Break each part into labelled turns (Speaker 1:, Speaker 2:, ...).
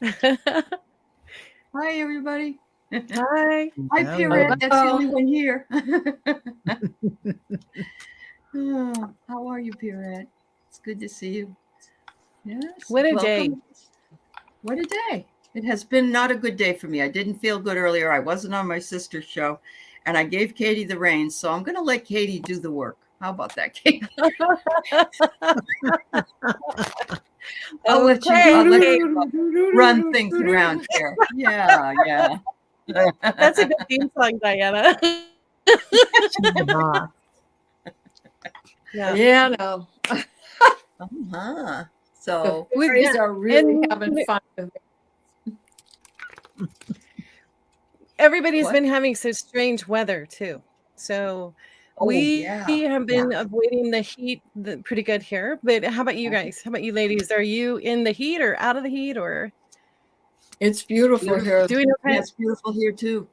Speaker 1: Hi, everybody.
Speaker 2: Hi.
Speaker 1: Hi, Pierrette. That's the only one here. How are you, Pierrette? It's good to see you. Yes.
Speaker 2: What a day.
Speaker 1: Welcome. What a day. It has been not a good day for me. I didn't feel good earlier. I wasn't on my sister's show, and I gave Katie the reins. So I'm going to let Katie do the work. How about that, Katie? I'll let you run things around here. Yeah, yeah.
Speaker 2: That's a good theme song, Diana.
Speaker 3: Yeah, no.
Speaker 1: So
Speaker 3: we are really having fun with it.
Speaker 2: Everybody's been having so strange weather too. So we have been avoiding the heat pretty good here. But how about you guys? How about you ladies? Are you in the heat or out of the heat or?
Speaker 3: It's beautiful here.
Speaker 1: Doing okay. Yeah, it's beautiful here too.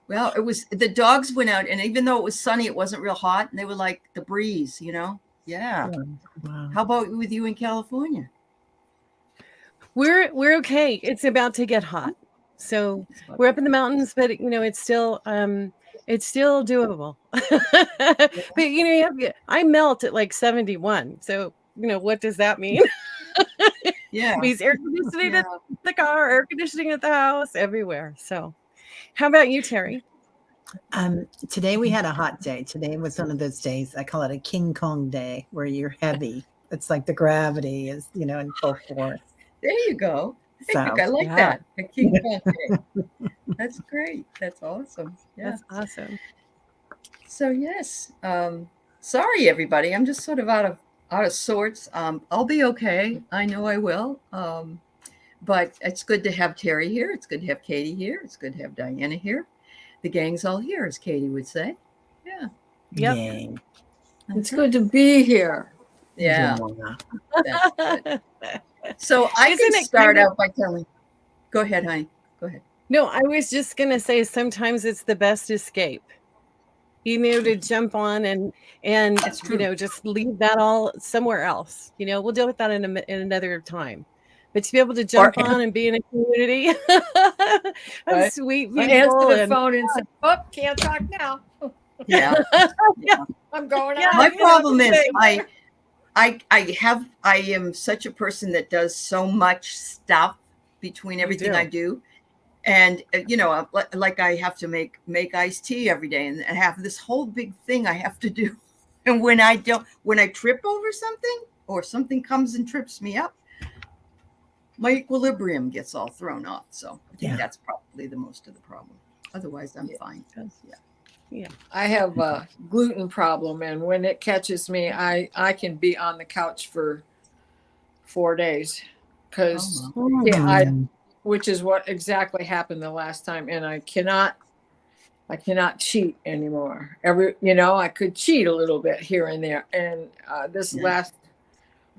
Speaker 1: Well, the dogs went out, and even though it was sunny, it wasn't real hot, and they were like the breeze, Yeah. Wow. How about with you in California?
Speaker 2: We're okay. It's about to get hot. So we're up in the mountains, but it's still doable. But I melt at like 71. So what does that mean?
Speaker 1: Yeah.
Speaker 2: Means air conditioning at the car, air conditioning at the house, everywhere. So how about you, Terry?
Speaker 4: Today we had a hot day. Today was one of those days, I call it a King Kong day, where you're heavy. It's like the gravity is, in full force.
Speaker 1: There you go. I like that. A King Kong day. That's great. That's awesome. Yeah.
Speaker 2: That's awesome.
Speaker 1: So yes. Sorry everybody. I'm just sort of out of sorts. I'll be okay. I know I will. But it's good to have Terry here. It's good to have Katie here. It's good to have Diana here. The gang's all here, as Katie would say. Yeah.
Speaker 2: Yep.
Speaker 4: Gang.
Speaker 3: It's good to be here.
Speaker 1: Yeah. That's good. So I can start out by telling. Go ahead, honey. Go ahead.
Speaker 2: No, I was just going to say sometimes it's the best escape. To jump on and just leave that all somewhere else. We'll deal with that in another time. But to be able to jump on and be in a community of sweet people.
Speaker 3: Answer the phone and say, "Oh, can't talk now."
Speaker 1: Yeah.
Speaker 3: I'm going out.
Speaker 1: My problem is I am such a person that does so much stuff between everything I do. And, like I have to make iced tea every day and have this whole big thing I have to do. And when I trip over something or something comes and trips me up, my equilibrium gets all thrown off. So I think that's probably the most of the problem. Otherwise, I'm fine.
Speaker 2: Yeah.
Speaker 3: I have a gluten problem. And when it catches me, I can be on the couch for 4 days because which is what exactly happened the last time. And I cannot cheat anymore. I could cheat a little bit here and there. And this last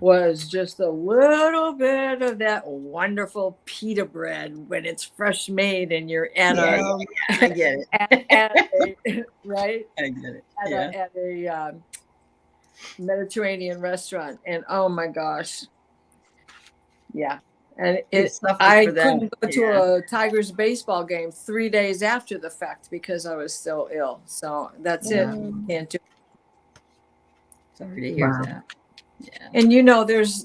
Speaker 3: was just a little bit of that wonderful pita bread when it's fresh made and you're at
Speaker 1: I get it.
Speaker 3: Right?
Speaker 1: I get it.
Speaker 3: At a Mediterranean restaurant. And oh my gosh. Yeah. And I couldn't go to a Tigers baseball game 3 days after the fact because I was still ill. So that's it. Can't do.
Speaker 1: Sorry to hear that.
Speaker 3: Yeah. And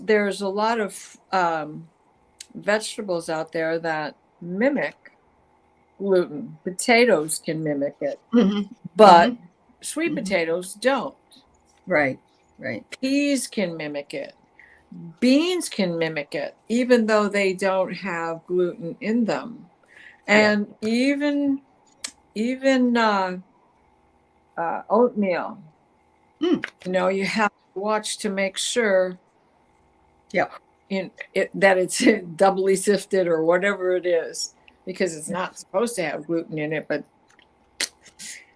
Speaker 3: there's a lot of vegetables out there that mimic gluten. Potatoes can mimic it, but sweet potatoes don't.
Speaker 1: Right.
Speaker 3: Peas can mimic it. Beans can mimic it, even though they don't have gluten in them. And even oatmeal. You have to watch to make sure that it's doubly sifted or whatever it is, because it's not supposed to have gluten in it, but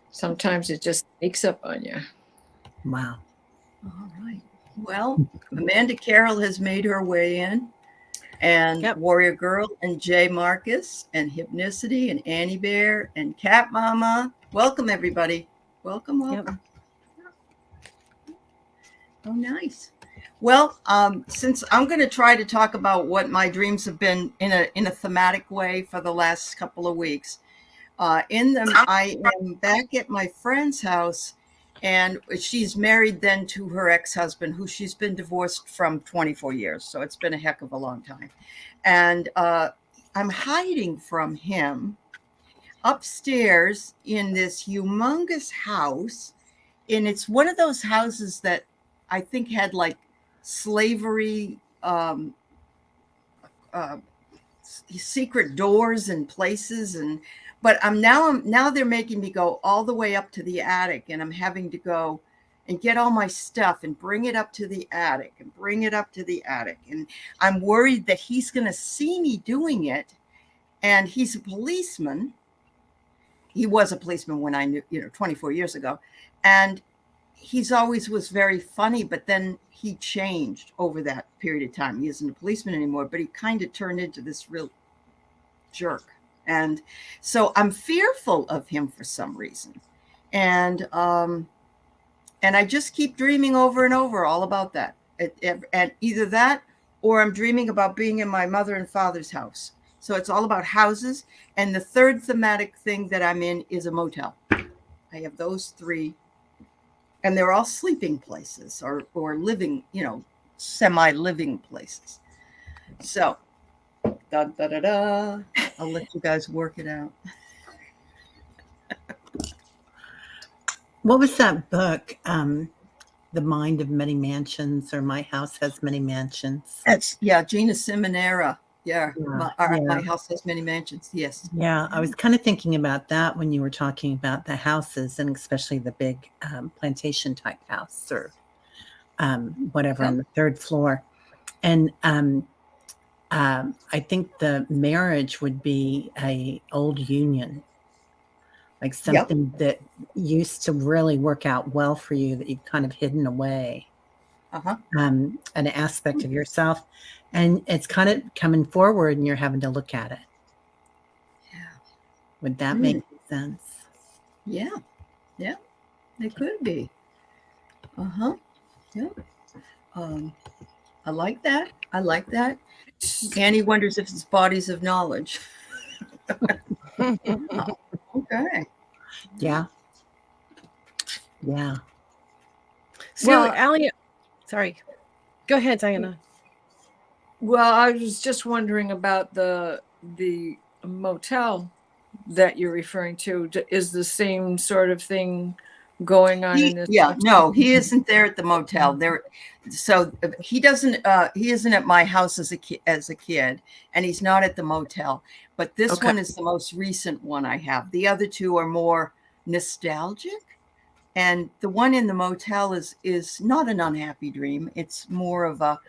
Speaker 3: sometimes it just sneaks up on you.
Speaker 4: Wow.
Speaker 1: All right. Well, Amanda Carroll has made her way in, and Warrior Girl and Jay Marcus and Hypnicity and Annie Bear and Cat Mama. Welcome, everybody. Welcome. Oh, nice. Well, since I'm going to try to talk about what my dreams have been in a thematic way for the last couple of weeks, in them, I am back at my friend's house, and she's married then to her ex-husband, who she's been divorced from 24 years. So it's been a heck of a long time. And I'm hiding from him upstairs in this humongous house. And it's one of those houses that I think had like slavery, secret doors and places, but now they're making me go all the way up to the attic, and I'm having to go and get all my stuff and bring it up to the attic and bring it up to the attic. And I'm worried that he's going to see me doing it. And he's a policeman. He was a policeman when I knew, 24 years ago. And he's always was very funny, but then he changed over that period of time. He isn't a policeman anymore, but he kind of turned into this real jerk. And so I'm fearful of him for some reason. And I just keep dreaming over and over all about that. And either that, or I'm dreaming about being in my mother and father's house. So it's all about houses. And the third thematic thing that I'm in is a motel. I have those three. And they're all sleeping places or living, semi-living places. So, da, da, da, da. I'll let you guys work it out.
Speaker 4: What was that book? The Mind of Many Mansions, or My House Has Many Mansions.
Speaker 1: That's, Gina Simonera. Yeah. My house has many mansions. Yes.
Speaker 4: Yeah. I was kind of thinking about that when you were talking about the houses, and especially the big plantation type house or whatever on the third floor. And I think the marriage would be a old union, like something that used to really work out well for you that you've kind of hidden away. An aspect of yourself, and it's kind of coming forward and you're having to look at it.
Speaker 1: Yeah.
Speaker 4: Would that make sense?
Speaker 1: Yeah. It could be. Yeah. I like that. Annie wonders if it's bodies of knowledge. Okay.
Speaker 4: Yeah.
Speaker 2: So, Allie, sorry. Go ahead, Diana.
Speaker 3: Well, I was just wondering about the motel that you're referring to. Is the same sort of thing going on in this?
Speaker 1: Yeah, no, he isn't there at the motel. So he doesn't. He isn't at my house as a kid, and he's not at the motel. But this one is the most recent one I have. The other two are more nostalgic. And the one in the motel is not an unhappy dream. It's more of a,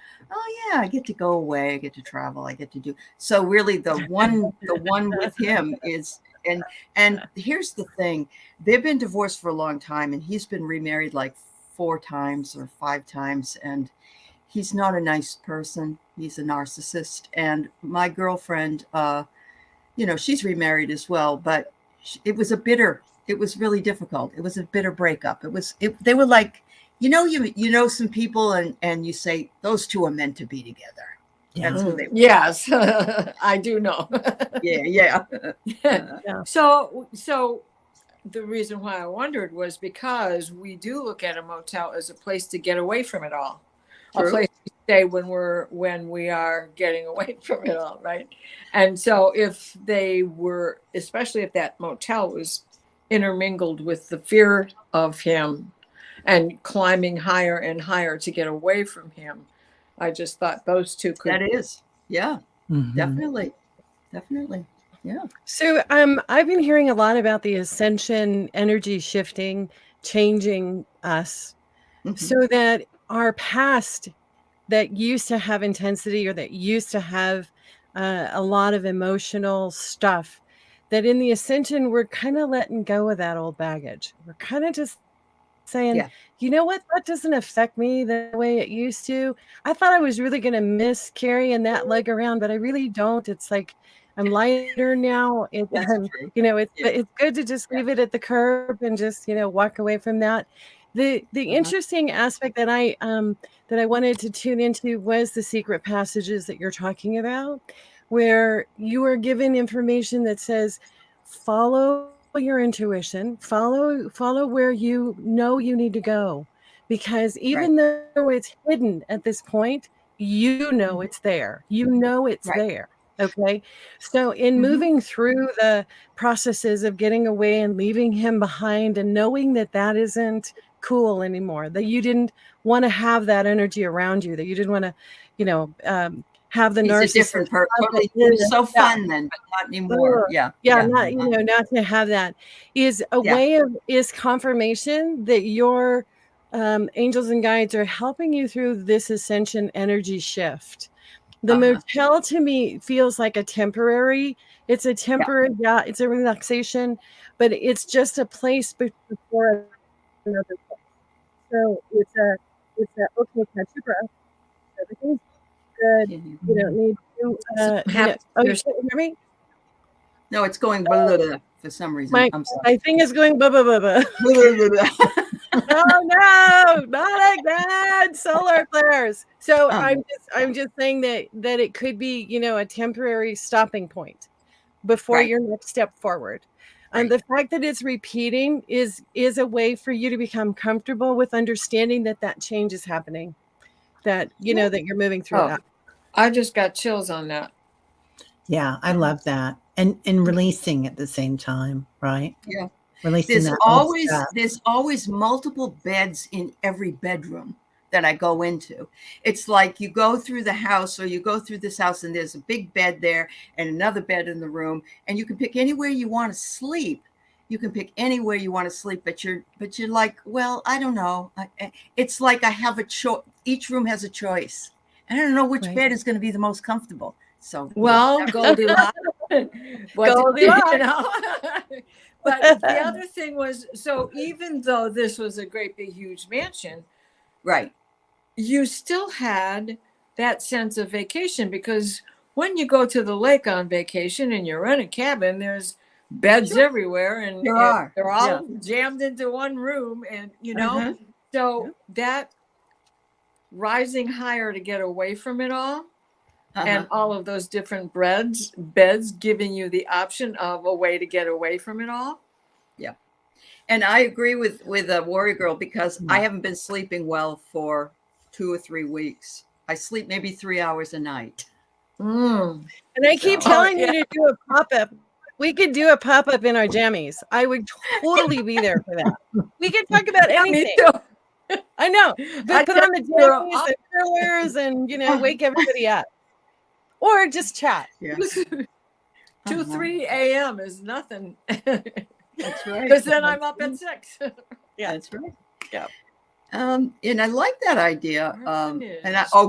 Speaker 1: I get to go away. I get to travel. I get to do. So really the one with him is, and here's the thing. They've been divorced for a long time, and he's been remarried like 4 times or 5 times. And he's not a nice person. He's a narcissist. And my girlfriend, she's remarried as well, but it was really difficult. It was a bitter breakup. They were like, some people and you say, those two are meant to be together. That's who they were.
Speaker 3: Yes, I do know.
Speaker 1: Yeah.
Speaker 3: So the reason why I wondered was because we do look at a motel as a place to get away from it all. True. A place to stay when we are getting away from it all, right? And so if they were, especially if that motel was intermingled with the fear of him and climbing higher and higher to get away from him, I just thought those two could.
Speaker 1: That is, yeah, definitely, yeah.
Speaker 2: So I've been hearing a lot about the ascension, energy shifting, changing us, so that our past that used to have intensity or that used to have a lot of emotional stuff, that in the ascension, we're kind of letting go of that old baggage. We're kind of just saying, you know what, that doesn't affect me the way it used to. I thought I was really going to miss carrying that leg around, but I really don't. It's like I'm lighter now. It's good to just leave it at the curb and just, walk away from that. The interesting aspect that I wanted to tune into was the secret passages that you're talking about, where you are given information that says, follow your intuition, follow where you know you need to go, because even though it's hidden at this point, you know it's there. You know it's there. Okay. So in moving through the processes of getting away and leaving him behind and knowing that that isn't cool anymore, that you didn't want to have that energy around you, that you didn't want to, have the
Speaker 1: He's
Speaker 2: narcissist.
Speaker 1: a different person. Totally. He was so fun then, but not anymore.
Speaker 2: Not, not to have that is a way of, is confirmation that your angels and guides are helping you through this ascension energy shift. The motel to me feels like a temporary, it's a temporary, it's a relaxation, but it's just a place before another place. So it's a okay, catch your breath. Everything's good. You don't need to, you can't hear me?
Speaker 1: No, it's going blah, blah, blah, for some reason. I'm sorry.
Speaker 2: My thing is going blah, blah, blah, blah. Oh no, not again. Solar flares. So I'm just saying that it could be, a temporary stopping point before your next step forward. And the fact that it's repeating is a way for you to become comfortable with understanding that change is happening, that that you're moving through that.
Speaker 3: I just got chills on that.
Speaker 4: Yeah, I love that. And releasing at the same time, right?
Speaker 1: Yeah.
Speaker 4: Releasing
Speaker 1: there's always multiple beds in every bedroom that I go into. It's like you go through the house, or you go through this house and there's a big bed there and another bed in the room, and you can pick anywhere you want to sleep. You can pick anywhere you want to sleep, but you're like, well, I don't know. It's like I have a choice. Each room has a choice. And I don't know which bed is going to be the most comfortable. So,
Speaker 3: well, Goldilocks. Goldilocks. But the other thing was, so even though this was a great big huge mansion, you still had that sense of vacation, because when you go to the lake on vacation and you're in a cabin, there's beds everywhere, and they're all jammed into one room, and so that rising higher to get away from it all. And all of those different beds giving you the option of a way to get away from it all.
Speaker 1: Yeah. And I agree with Warrior Girl, because I haven't been sleeping well for 2 or 3 weeks. I sleep maybe 3 hours a night.
Speaker 2: And I keep telling you to do a pop-up. We could do a pop-up in our jammies. I would totally be there for that. We could talk about anything. I know. But put on the jammies and curlers and, wake everybody up. Or just chat.
Speaker 1: Yeah.
Speaker 3: 2-3 a.m. is nothing.
Speaker 1: That's right.
Speaker 3: Because then I'm up at 6.
Speaker 1: Yeah, that's right. Yeah. And I like that idea.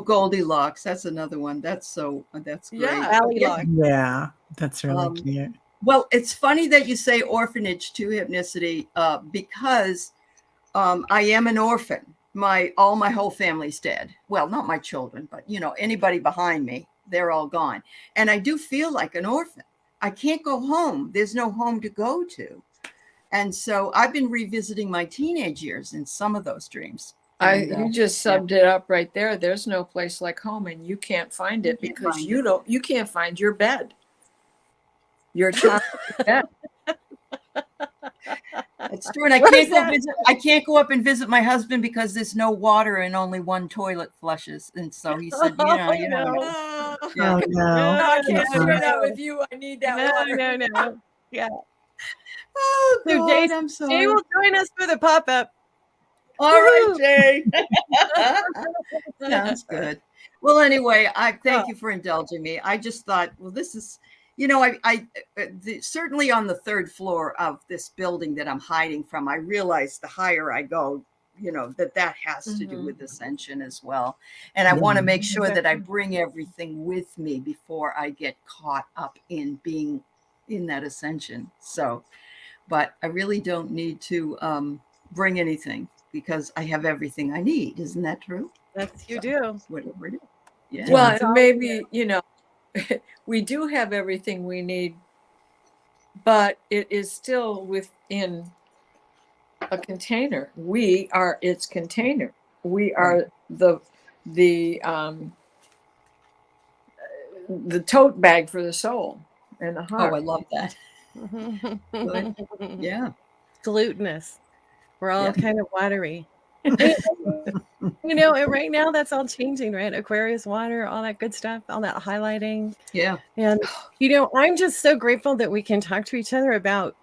Speaker 1: Goldilocks. That's another one. That's great.
Speaker 4: Yeah, that's really cute.
Speaker 1: Well, it's funny that you say orphanage to Hypnicity, because I am an orphan. My whole family's dead. Well, not my children, but anybody behind me. They're all gone. And I do feel like an orphan. I can't go home. There's no home to go to. And so I've been revisiting my teenage years in some of those dreams.
Speaker 3: You just summed it up right there. There's no place like home, and you can't find it because you can't find your bed. Your child's bed.
Speaker 1: That's true. And I can't go up and visit my husband because there's no water and only one toilet flushes. And so he said, I
Speaker 3: can't share that with you. I need that water.
Speaker 2: No. Yeah.
Speaker 1: Oh, God,
Speaker 2: Jay,
Speaker 1: I'm sorry.
Speaker 2: Jay will join us for the pop-up.
Speaker 1: All right, Jay. Sounds good. Well, anyway, I thank you for indulging me. I just thought, well, this is, certainly on the 3rd floor of this building that I'm hiding from, I realize the higher I go, that has to do with ascension as well. And I want to make sure that I bring everything with me before I get caught up in being in that ascension. So, but I really don't need to bring anything because I have everything I need. Isn't that true?
Speaker 2: You do.
Speaker 1: Whatever it is. Yeah.
Speaker 3: Well, maybe, we do have everything we need, but it is still within a container. We are its container. We are the tote bag for the soul and the heart.
Speaker 1: Oh, I love that. Good. Yeah.
Speaker 2: Glutinous. We're all
Speaker 1: Yeah.
Speaker 2: kind of watery. And right now that's all changing, right? Aquarius water, all that good stuff, all that highlighting.
Speaker 1: Yeah.
Speaker 2: And, I'm just so grateful that we can talk to each other about,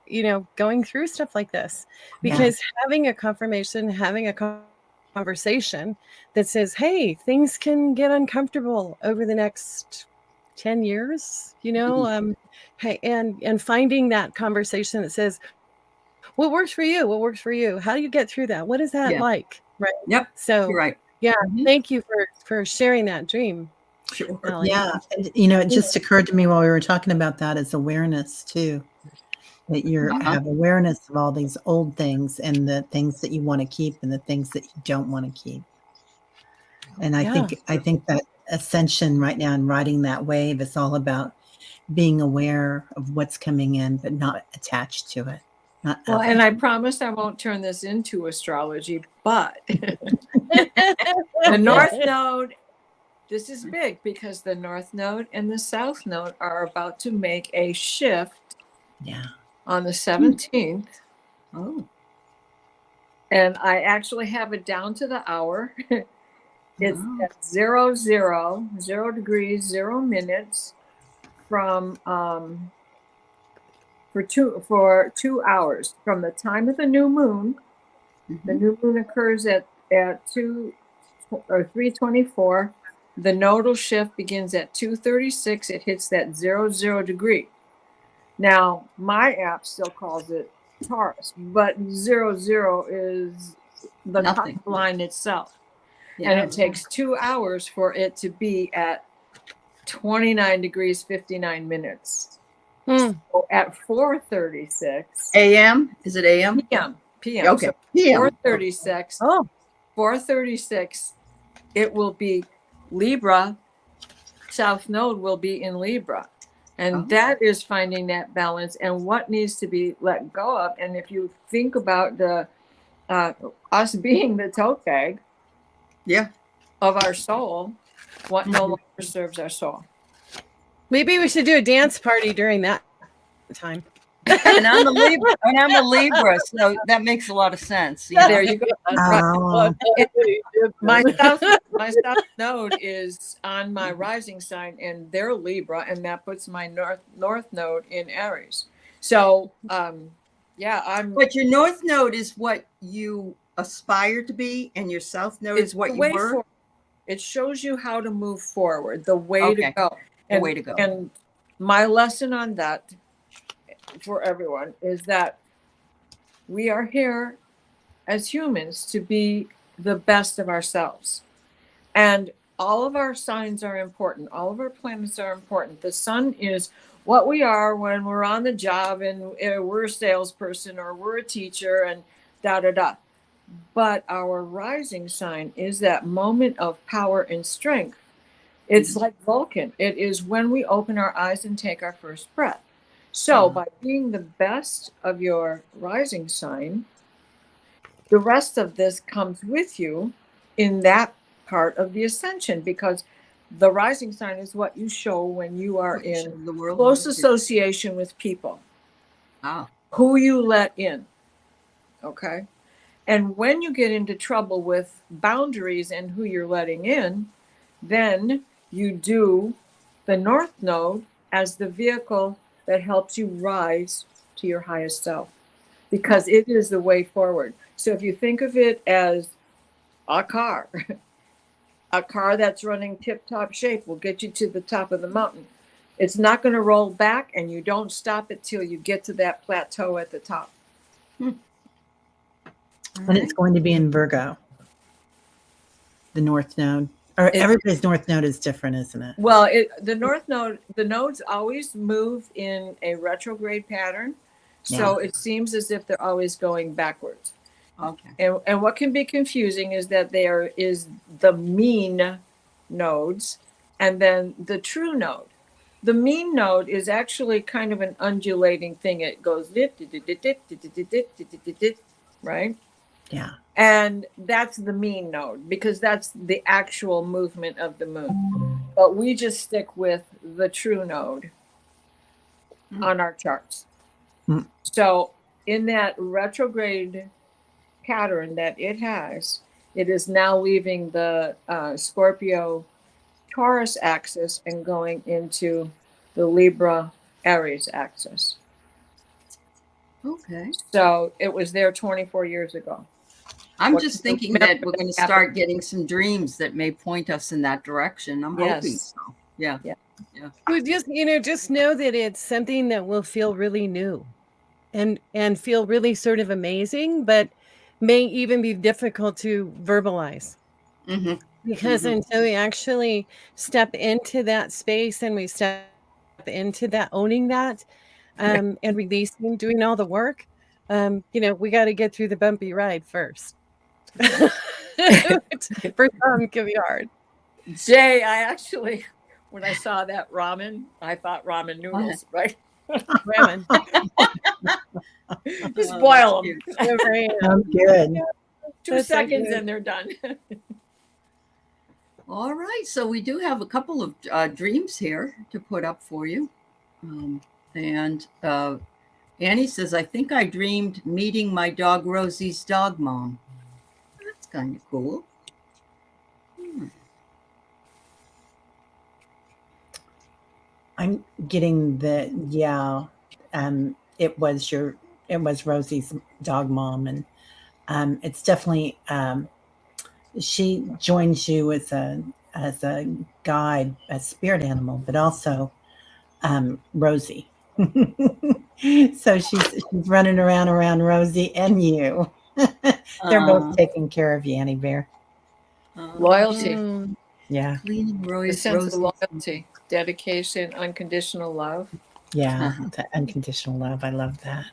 Speaker 2: going through stuff like this, because having a confirmation, having a conversation that says, hey, things can get uncomfortable over the next 10 years, hey, and finding that conversation that says, what works for you? What works for you? How do you get through that? What is that like? Right.
Speaker 1: Yep.
Speaker 2: So,
Speaker 1: You're right.
Speaker 2: yeah, thank you for sharing that dream.
Speaker 1: Sure.
Speaker 2: Ellie.
Speaker 4: Yeah. And, it just occurred to me while we were talking about that is awareness too, that you have awareness of all these old things and the things that you want to keep and the things that you don't want to keep. And I think that ascension right now and riding that wave is all about being aware of what's coming in, but not attached to it.
Speaker 3: Well, and I promise I won't turn this into astrology, but the North Node, this is big because the North Node and the South Node are about to make a shift on the 17th.
Speaker 1: Oh.
Speaker 3: And I actually have it down to the hour. It's at 0 degrees, 0 minutes from for 2 hours from the time of the new moon. The new moon occurs at 2 or 3:24. The nodal shift begins at 2:36. It hits that 0 degree. Now my app still calls it Taurus, but 0 is the
Speaker 1: Nothing.
Speaker 3: line itself.
Speaker 1: Yeah.
Speaker 3: And it takes 2 hours for it to be at 29 degrees 59 minutes. So at 4:36
Speaker 1: AM? Is it AM?
Speaker 3: PM.
Speaker 1: Okay.
Speaker 3: So
Speaker 1: PM.
Speaker 3: 4:36. 4:36. It will be Libra. South Node will be in Libra, and that is finding that balance and what needs to be let go of. And if you think about the us being the tote bag, of our soul, what no longer serves our soul.
Speaker 2: Maybe we should do a dance party during that time.
Speaker 1: And I'm a Libra, so that makes a lot of sense.
Speaker 3: There you go. My south node is on my rising sign, and they're Libra, and that puts my north node in Aries. So, I'm.
Speaker 1: But your north node is what you aspire to be, and your south node is what you were.
Speaker 3: Forward. It shows you how to move forward, the way to go.
Speaker 1: The way to go.
Speaker 3: And my lesson on that for everyone is that we are here as humans to be the best of ourselves. And all of our signs are important. All of our planets are important. The sun is what we are when we're on the job and we're a salesperson or we're a teacher and da-da-da. But our rising sign is that moment of power and strength. It's like Vulcan. It is when we open our eyes and take our first breath. So by being the best of your rising sign, the rest of this comes with you in that part of the ascension, because the rising sign is what you show when you are in
Speaker 1: the world
Speaker 3: close association with people. Who you let in. Okay. And when you get into trouble with boundaries and who you're letting in, then you do the North Node as the vehicle that helps you rise to your highest self, because it is the way forward. So if you think of it as a car that's running tip-top shape will get you to the top of the mountain. It's not going to roll back, and you don't stop it till you get to that plateau at the top.
Speaker 4: And it's going to be in Virgo, the North Node. Or everybody's North Node is different, isn't it?
Speaker 3: Well, the North Node, the nodes always move in a retrograde pattern. So it seems as if they're always going backwards.
Speaker 1: Okay.
Speaker 3: And what can be confusing is that there is the mean nodes and then the true node. The mean node is actually kind of an undulating thing. It goes right?
Speaker 4: Yeah.
Speaker 3: And that's the mean node because that's the actual movement of the moon. But we just stick with the true node on our charts.
Speaker 4: Mm.
Speaker 3: So in that retrograde pattern that it has, it is now leaving the Scorpio Taurus axis and going into the Libra Aries axis.
Speaker 1: Okay.
Speaker 3: So it was there 24 years ago.
Speaker 1: I'm just thinking that we're going to start getting some dreams that may point us in that direction. I'm hoping so. Yeah.
Speaker 2: Well, just know that it's something that will feel really new and feel really sort of amazing, but may even be difficult to verbalize.
Speaker 1: Mm-hmm.
Speaker 2: Because until we actually step into that space and we step into that, owning that, and releasing, doing all the work, we got to get through the bumpy ride first. For some, it can be hard.
Speaker 3: Jay, I actually, when I saw that ramen, I thought ramen noodles, right?
Speaker 2: Ramen.
Speaker 3: Just boil them.
Speaker 4: Sounds good.
Speaker 3: 2 seconds and they're done.
Speaker 1: All right. So we do have a couple of dreams here to put up for you. And Annie says, I think I dreamed meeting my dog Rosie's dog mom. That's kind of cool.
Speaker 4: I'm getting it was Rosie's dog mom, and it's definitely she joins you as a guide, a spirit animal, but also Rosie. So she's running around Rosie and you. They're both taking care of you, Annie Bear.
Speaker 3: Loyalty.
Speaker 4: Yeah.
Speaker 1: Cleaning
Speaker 3: The sense of loyalty, dedication, unconditional love.
Speaker 4: Yeah, the unconditional love. I love that.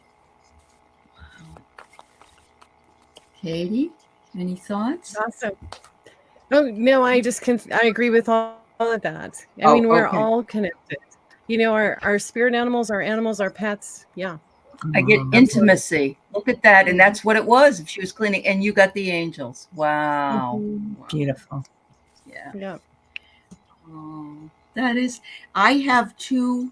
Speaker 1: Katie, any thoughts?
Speaker 2: Awesome. Oh no, I agree with all of that. I mean, we're all connected. Our spirit animals, our animals, our pets. Yeah.
Speaker 1: I get intimacy. Look at that. And that's what it was. If she was cleaning and you got the angels. Wow.
Speaker 4: Beautiful.
Speaker 2: Yeah.
Speaker 1: Oh, I have 2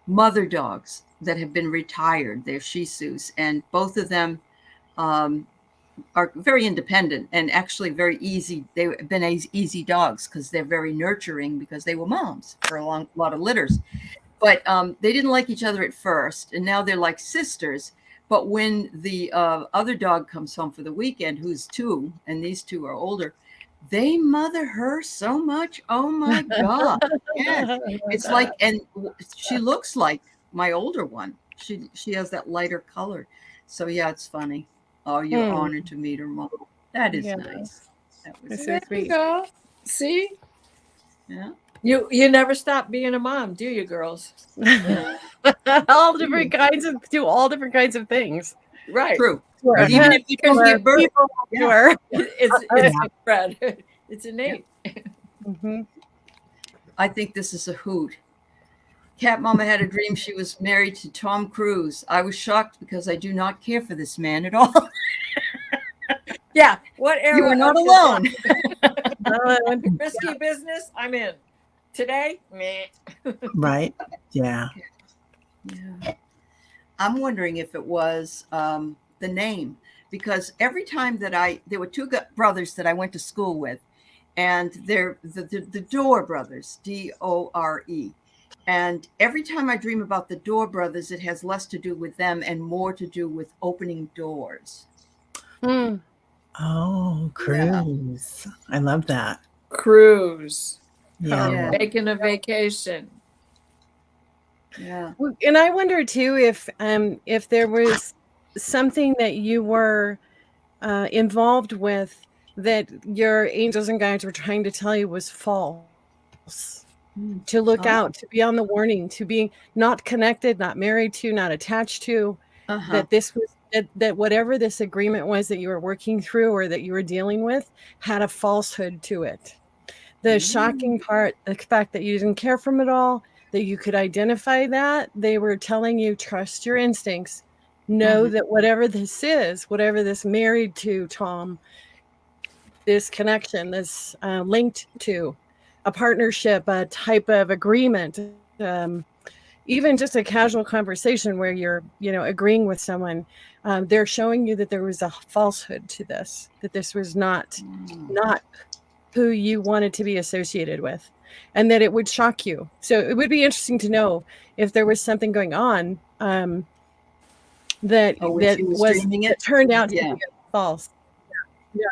Speaker 1: mother dogs that have been retired. They're Shih Tzus, and both of them are very independent and actually very easy. They've been easy dogs because they're very nurturing because they were moms for a lot of litters. But they didn't like each other at first, and now they're like sisters. But when the other dog comes home for the weekend, who's 2, and these 2 are older, they mother her so much. Oh my God. Yes. It's like, and she looks like my older one. She has that lighter color. So yeah, it's funny. Oh, you're honored to meet her mom. That is nice. That was
Speaker 3: there you go. See?
Speaker 1: Yeah.
Speaker 3: You never stop being a mom, do you, girls?
Speaker 2: all different kinds of things.
Speaker 3: Right.
Speaker 1: True. Even if you don't give birth.
Speaker 3: It's spread. It's innate.
Speaker 2: Mm-hmm.
Speaker 1: I think this is a hoot. Cat Mama had a dream she was married to Tom Cruise. I was shocked because I do not care for this man at all.
Speaker 3: Yeah. What era?
Speaker 1: You are not alone.
Speaker 3: Risky business. I'm in. Today, meh.
Speaker 4: Right. Yeah.
Speaker 1: Yeah. I'm wondering if it was the name, because every time that there were 2 brothers that I went to school with, and they're the Dorr brothers, D-O-R-E. And every time I dream about the Dorr brothers, it has less to do with them and more to do with opening doors.
Speaker 4: Oh, cruise. Yeah. I love that.
Speaker 3: Cruise.
Speaker 4: Yeah.
Speaker 3: Taking a vacation.
Speaker 1: Yeah.
Speaker 2: And I wonder too if there was something that you were involved with that your angels and guides were trying to tell you was false. To look out, to be on the warning, to be not connected, not married to, not attached to, that this was that whatever this agreement was that you were working through or that you were dealing with had a falsehood to it. The shocking part, the fact that you didn't care from it all, that you could identify that, they were telling you, trust your instincts, know that whatever this married to Tom, this connection, this linked to a partnership, a type of agreement, even just a casual conversation where you're, agreeing with someone, they're showing you that there was a falsehood to this, that this was not who you wanted to be associated with, and that it would shock you. So it would be interesting to know if there was something going on that turned out to be false. Yeah.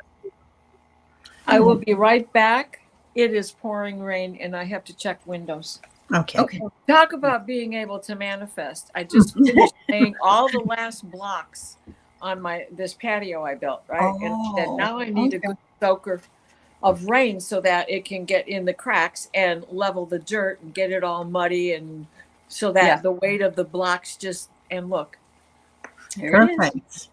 Speaker 3: I will be right back. It is pouring rain and I have to check windows.
Speaker 4: Okay.
Speaker 3: Talk about being able to manifest. I just finished laying all the last blocks on this patio I built, right? And now I need a good soaker of rain so that it can get in the cracks and level the dirt and get it all muddy, and so that the weight of the blocks and look.
Speaker 4: Perfect.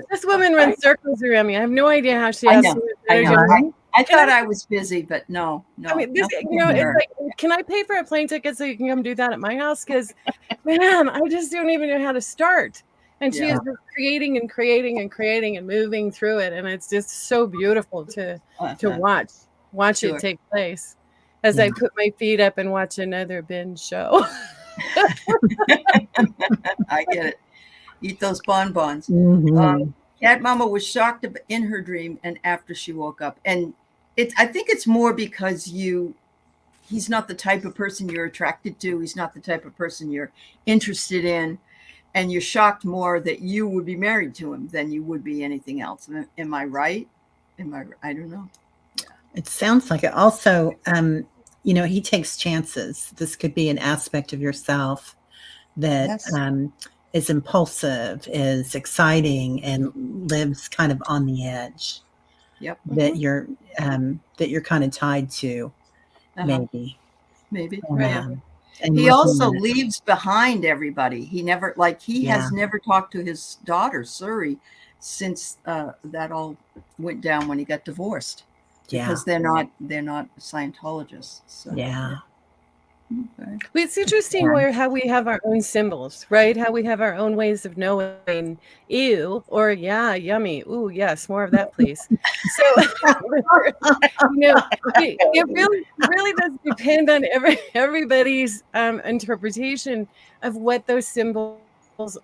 Speaker 2: This woman runs circles around me. I have no idea how she has so much energy.
Speaker 1: Right? I thought I was busy, but no.
Speaker 2: I mean, it's like, can I pay for a plane ticket so you can come do that at my house? Because, man, I just don't even know how to start. And she is just creating and creating and creating and moving through it, and it's just so beautiful to watch it take place as I put my feet up and watch another binge show.
Speaker 1: I get it. Eat those bonbons. Cat Mama was shocked in her dream and after she woke up, and I think it's more because he's not the type of person you're attracted to. He's not the type of person you're interested in. And you're shocked more that you would be married to him than you would be anything else. Am I right? I don't know. Yeah.
Speaker 4: It sounds like it. Also, he takes chances. This could be an aspect of yourself that is impulsive, is exciting, and lives kind of on the edge.
Speaker 1: Yep.
Speaker 4: That you're kind of tied to, maybe.
Speaker 1: And he also leaves behind everybody. He never, has never talked to his daughter, Suri, since that all went down when he got divorced. Because they're not Scientologists. So.
Speaker 4: Yeah.
Speaker 2: Okay. Well, it's interesting how we have our own symbols, right? How we have our own ways of knowing ew or yummy. Ooh, yes, more of that, please. So it really does depend on everybody's interpretation of what those symbols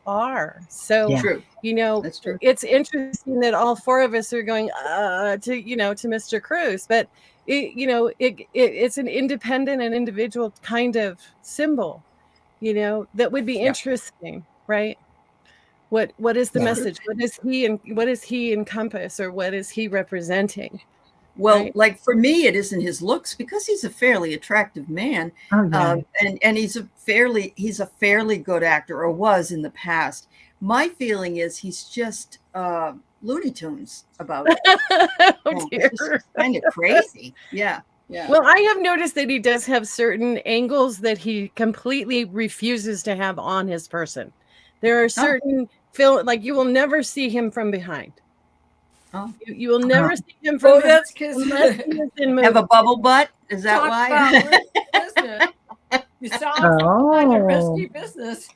Speaker 2: are. So
Speaker 1: that's true.
Speaker 2: It's interesting that all four of us are going to Mr. Cruz, but it's an independent and individual kind of symbol, that would be interesting, right? What is the message? What does he encompass, or what is he representing?
Speaker 1: Well, like for me, it isn't his looks, because he's a fairly attractive man, and he's a fairly good actor, or was in the past. My feeling is he's just Looney Tunes about it. It's kind of crazy. Yeah.
Speaker 2: Well, I have noticed that he does have certain angles that he completely refuses to have on his person. There are certain like you will never see him from behind. You will never see him from behind.
Speaker 3: That's because
Speaker 1: have a bubble butt. Is that why?
Speaker 3: You saw a risky business.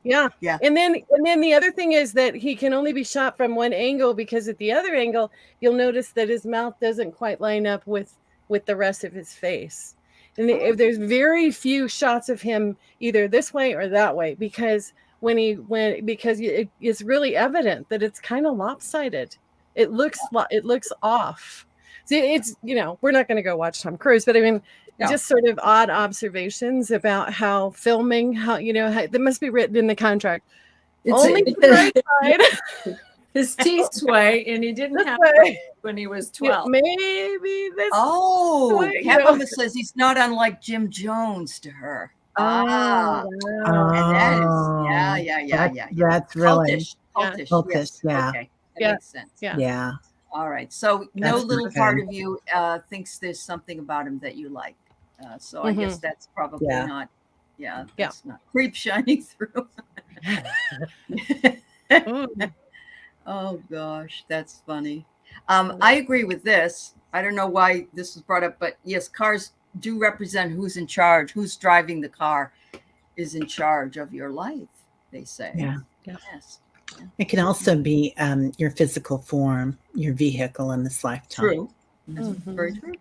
Speaker 2: Yeah. And then the other thing is that he can only be shot from one angle, because at the other angle, you'll notice that his mouth doesn't quite line up with the rest of his face. And there's very few shots of him either this way or that way, because it's really evident that it's kind of lopsided. It looks off. So it's we're not going to go watch Tom Cruise, but I mean. Just sort of odd observations about how filming, that must be written in the contract. Only the right side.
Speaker 3: His teeth sway, and he didn't have when he was 12.
Speaker 2: Maybe this.
Speaker 1: Cat Mama says he's not unlike Jim Jones to her.
Speaker 2: Wow.
Speaker 1: And that is,
Speaker 4: That's really
Speaker 1: cultish.
Speaker 4: Yes. Yeah.
Speaker 1: Okay, that makes sense.
Speaker 4: Yeah.
Speaker 1: All right. So no little part of you thinks there's something about him that you like. So I guess that's probably not. Yeah. That's not creep shining through. Oh gosh, that's funny. I agree with this. I don't know why this was brought up, but yes, cars do represent who's in charge. Who's driving the car is in charge of your life, they say. Yes.
Speaker 4: It can also be your physical form, your vehicle in this lifetime.
Speaker 1: True. Very true.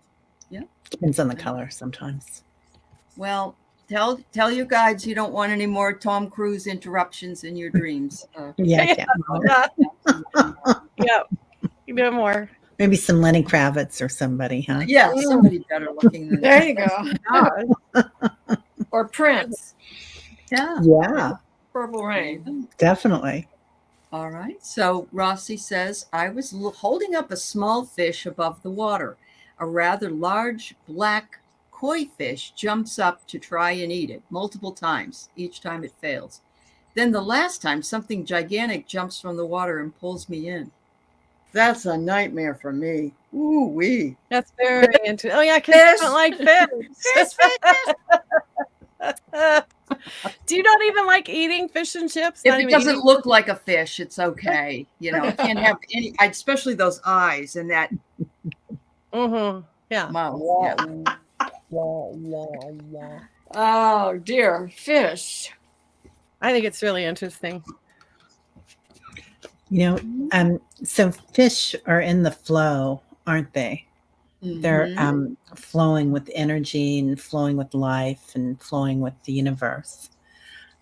Speaker 4: Depends on the color sometimes.
Speaker 1: Well, tell you guys you don't want any more Tom Cruise interruptions in your dreams.
Speaker 4: Yeah,
Speaker 2: Yeah. No more.
Speaker 4: maybe some Lenny Kravitz or somebody, huh?
Speaker 1: Yeah, somebody better looking than
Speaker 3: There you go. Or Prince.
Speaker 4: Yeah,
Speaker 3: Purple Rain.
Speaker 4: definitely.
Speaker 1: All right. So Rossi says, I was holding up a small fish above the water. A rather large black koi fish jumps up to try and eat it multiple times. Each time it fails. Then the last time, something gigantic jumps from the water and pulls me in. That's a nightmare for me. Ooh wee.
Speaker 2: That's very interesting. Oh yeah, because you don't like fish. Do you not even like eating fish and chips?
Speaker 1: If
Speaker 2: Not
Speaker 1: it
Speaker 2: even
Speaker 1: doesn't
Speaker 2: eating-
Speaker 1: look like a fish, it's okay. You know, it can't have any, especially those eyes and that
Speaker 2: Yeah.
Speaker 1: mouth. Yeah.
Speaker 3: Oh dear, fish.
Speaker 2: I think it's really interesting.
Speaker 4: You know, so fish are in the flow, aren't they? They're flowing with energy and flowing with life and flowing with the universe.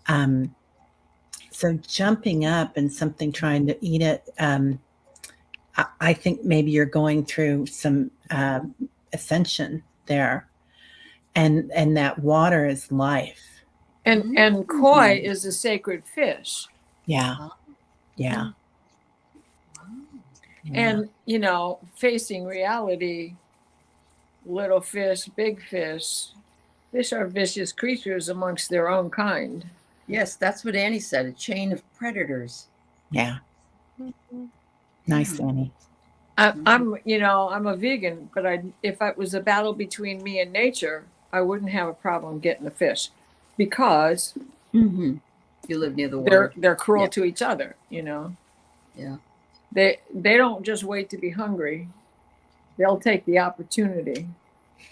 Speaker 4: So jumping up and something trying to eat it, I think maybe you're going through some ascension there, and that water is life.
Speaker 3: And koi is a sacred fish.
Speaker 4: Yeah.
Speaker 3: And facing reality, little fish, big fish are vicious creatures amongst their own kind.
Speaker 1: Yes, that's what Annie said, a chain of predators.
Speaker 4: Yeah. Nice, Annie.
Speaker 3: I'm a vegan, but if it was a battle between me and nature, I wouldn't have a problem getting a fish, because
Speaker 1: you live near the water.
Speaker 3: They're cruel to each other, Yeah. They don't just wait to be hungry. They'll take the opportunity.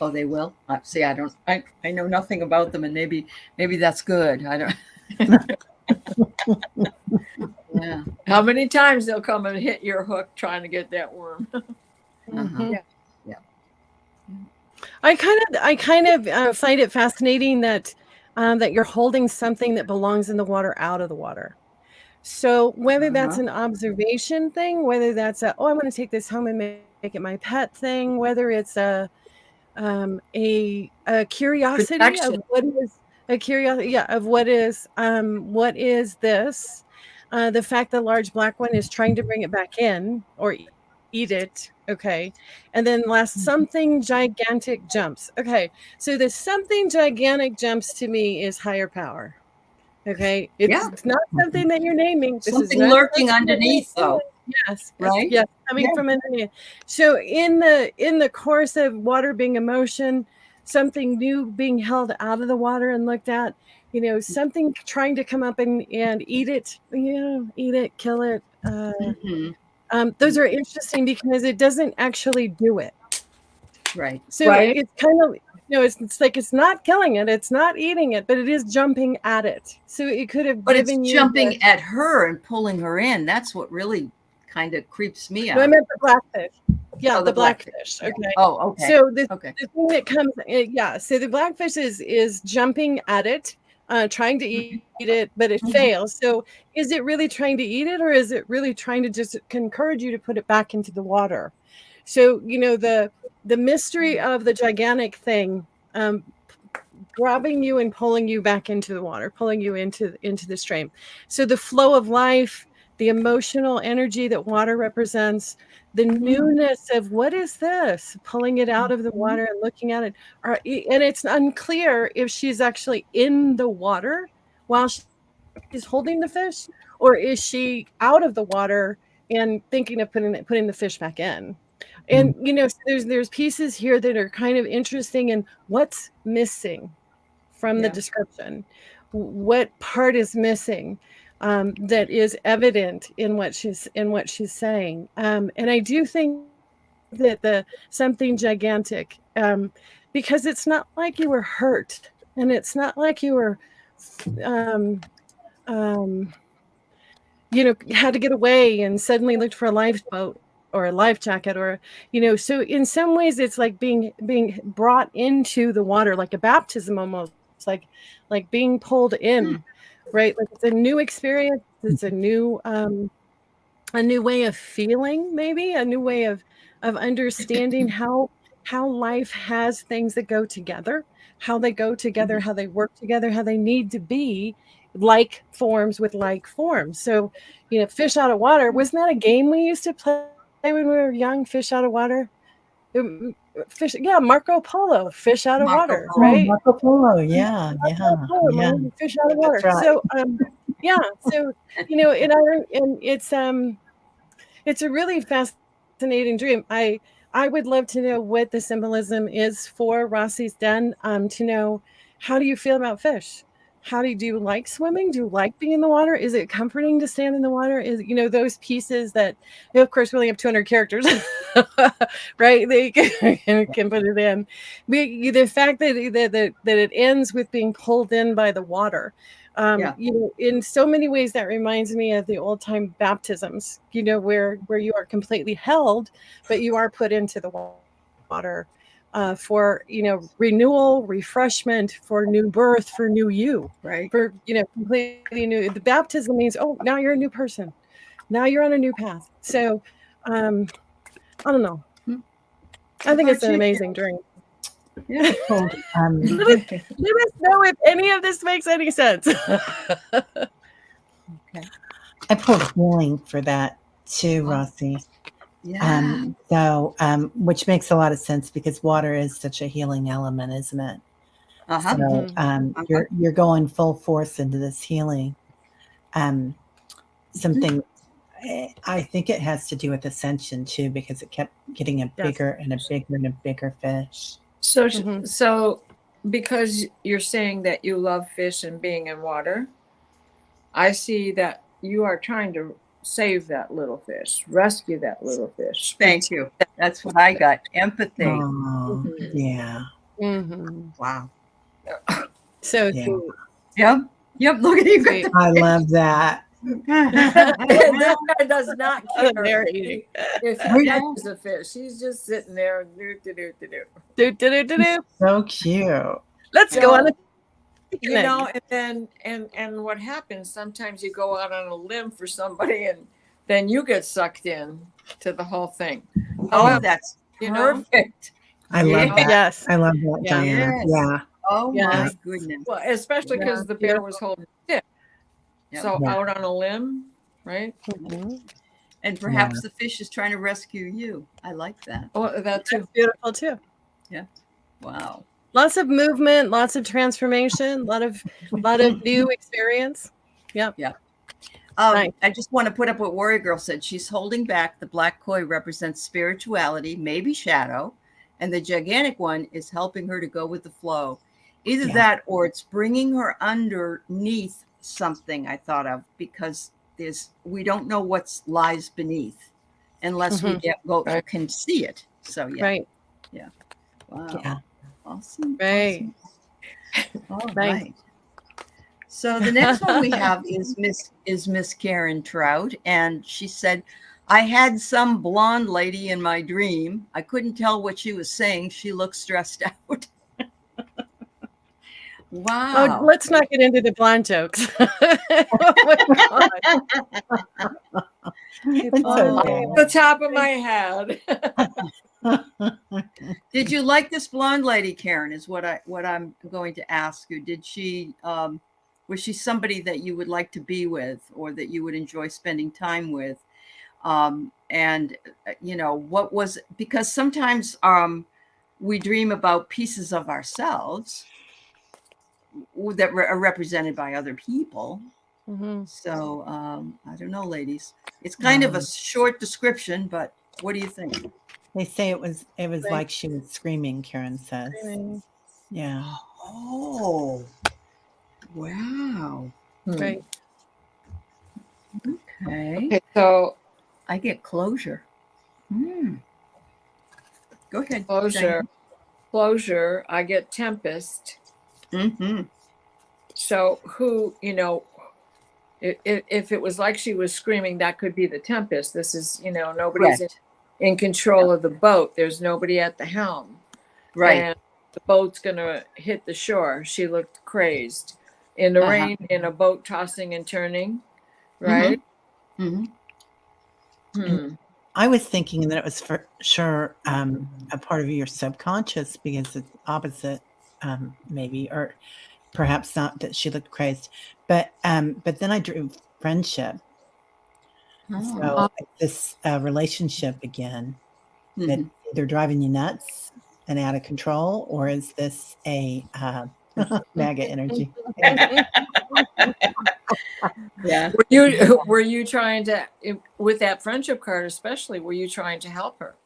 Speaker 1: Oh, they will? See, I know nothing about them, and maybe that's good. I don't. Yeah.
Speaker 3: How many times they'll come and hit your hook trying to get that worm?
Speaker 1: Yeah.
Speaker 2: I kind of find it fascinating that you're holding something that belongs in the water out of the water. So whether that's an observation thing, whether that's I want to take this home and make it my pet thing, whether it's a curiosity
Speaker 1: Protection.
Speaker 2: of what is a curiosity, of what is this? The fact the large black one is trying to bring it back in or eat it. Okay. And then something gigantic jumps. Okay. So the something gigantic jumps to me is higher power. Okay. It's not something that you're naming. This
Speaker 1: Something
Speaker 2: is
Speaker 1: lurking underneath, though.
Speaker 2: Yes.
Speaker 1: Right?
Speaker 2: Yes. Coming from underneath. So in the course of water being emotion, something new being held out of the water and looked at, something trying to come up and eat it, eat it, kill it. Those are interesting because it doesn't actually do it.
Speaker 1: Right.
Speaker 2: So it's kind of, it's like it's not killing it, it's not eating it, but it is jumping at it. So it could have given you
Speaker 1: jumping at her and pulling her in. That's what really kind of creeps me out.
Speaker 2: No, I meant the blackfish. Yeah,
Speaker 1: Oh,
Speaker 2: the
Speaker 1: the blackfish.
Speaker 2: blackfish. Okay.
Speaker 1: Oh, okay.
Speaker 2: So the
Speaker 1: Okay.
Speaker 2: thing that comes, so the blackfish is jumping at it, trying to eat it, but it fails. So is it really trying to eat it, or is it really trying to just encourage you to put it back into the water? So, the mystery of the gigantic thing, grabbing you and pulling you back into the water, pulling you into the stream. So the flow of life, the emotional energy that water represents, the newness of what is this, pulling it out of the water and looking at it. And it's unclear if she's actually in the water while she's holding the fish, or is she out of the water and thinking of putting the fish back in. And there's pieces here that are kind of interesting, and what's missing from the description, what part is missing, that is evident in what she's saying. And I do think that the something gigantic, because it's not like you were hurt, and it's not like you were had to get away and suddenly looked for a lifeboat or a life jacket, or so in some ways it's like being brought into the water, like a baptism almost, like being pulled in, right? Like it's a new experience, it's a new way of feeling, maybe a new way of understanding how life has things that go together, how they go together, how they work together, how they need to be like forms with like forms. So, fish out of water, wasn't that a game we used to play when we were young? Fish out of water. Fish, yeah, Marco Polo, fish out of water,
Speaker 1: Polo.
Speaker 2: right?
Speaker 4: Marco Polo, yeah,
Speaker 2: Fish out of water.
Speaker 4: That's right.
Speaker 2: So, yeah, so and it's a really fascinating dream. I would love to know what the symbolism is for Rossi's Den. To know, how do you feel about fish? Do you like swimming? Do you like being in the water? Is it comforting to stand in the water? Is those pieces that, of course, we only have 200 characters, right? They can put it in. The fact that it ends with being pulled in by the water. In so many ways that reminds me of the old time baptisms, where you are completely held, but you are put into the water for renewal, refreshment, for new birth, for new you,
Speaker 1: Right.
Speaker 2: for completely new. The baptism means, oh, now you're a new person, now you're on a new path. So I don't know, I think it's an amazing dream.
Speaker 1: Yeah.
Speaker 2: Let us know if any of this makes any sense.
Speaker 1: Okay.
Speaker 4: I pulled healing for that too, Rossi.
Speaker 1: Yeah.
Speaker 4: Which makes a lot of sense because water is such a healing element, isn't it?
Speaker 1: Uh-huh.
Speaker 4: So you're going full force into this healing. Something I think it has to do with ascension too, because it kept getting a bigger and a bigger and a bigger fish.
Speaker 3: So because you're saying that you love fish and being in water, I see that you are trying to save that little fish, rescue that little fish.
Speaker 1: Thank you. That's what I got. Empathy.
Speaker 4: Oh, yeah.
Speaker 1: Wow.
Speaker 2: So
Speaker 1: Yep. Look at you.
Speaker 4: I love that.
Speaker 3: That guy does not care if he catches a fish. He's just sitting there.
Speaker 4: So cute.
Speaker 2: Let's go on.
Speaker 3: And then and what happens? Sometimes you go out on a limb for somebody, and then you get sucked in to the whole thing.
Speaker 1: Oh, that's perfect.
Speaker 4: I love that.
Speaker 2: Yes,
Speaker 4: I love that, Diana.
Speaker 1: Yes.
Speaker 4: Yeah.
Speaker 1: Oh my goodness.
Speaker 3: Well, especially because the bear was holding stick.
Speaker 1: Yep.
Speaker 3: So out on a limb, right?
Speaker 1: And perhaps the fish is trying to rescue you. I like that.
Speaker 3: Oh, that too.
Speaker 2: That's beautiful too.
Speaker 1: Yeah. Wow.
Speaker 2: Lots of movement, lots of transformation, a lot of new experience. Yep.
Speaker 1: Yeah. I just want to put up what Warrior Girl said. She's holding back. The black koi represents spirituality, maybe shadow, and the gigantic one is helping her to go with the flow. Either that or it's bringing her underneath something I thought of, because we don't know what lies beneath unless we can see it. So Wow.
Speaker 4: Yeah.
Speaker 1: Awesome.
Speaker 2: Right.
Speaker 1: Awesome. All right. So the next one we have is Miss Karen Trout, and she said, I had some blonde lady in my dream. I couldn't tell what she was saying. She looked stressed out. Wow.
Speaker 2: Oh, let's not get into the blonde jokes.
Speaker 3: The top of my head.
Speaker 1: Did you like this blonde lady, Karen? Is what I'm going to ask you. Did she was she somebody that you would like to be with, or that you would enjoy spending time with? And what was, because sometimes we dream about pieces of ourselves that are represented by other people. So I don't know, ladies. It's kind of a short description, but what do you think?
Speaker 4: They say it was like she was screaming, Karen says. Yeah.
Speaker 1: Oh, wow.
Speaker 2: Right.
Speaker 1: Okay.
Speaker 3: So
Speaker 1: I get closure. Go ahead.
Speaker 3: Closure. I get tempest. So who, If it was like she was screaming, that could be the tempest. This is, nobody's
Speaker 1: Correct.
Speaker 3: in control of the boat. There's nobody at the helm.
Speaker 1: Right.
Speaker 3: And the boat's going to hit the shore. She looked crazed in the rain, in a boat tossing and turning. Right.
Speaker 1: Mm-hmm.
Speaker 4: I was thinking that it was for sure a part of your subconscious because it's opposite, maybe, or perhaps not that she looked crazed, but then I drew friendship. So this relationship again that either driving you nuts and out of control, or is this a MAGA energy?
Speaker 1: Yeah.
Speaker 3: Were you trying to, with that friendship card especially, were you trying to help her?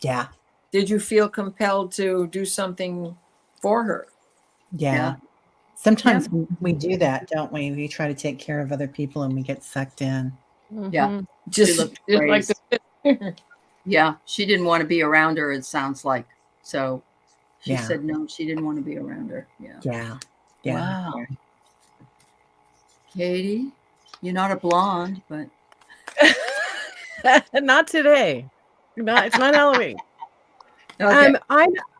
Speaker 4: Yeah.
Speaker 3: Did you feel compelled to do something for her?
Speaker 4: Yeah. Sometimes we do that, don't we? We try to take care of other people and we get sucked in.
Speaker 1: Yeah.
Speaker 3: Just like
Speaker 1: yeah, she didn't want to be around her, it sounds like. So she said no, she didn't want to be around her.
Speaker 4: Yeah.
Speaker 1: Wow. Katie, you're not a blonde, but
Speaker 2: not today. It's not Halloween.
Speaker 1: Okay.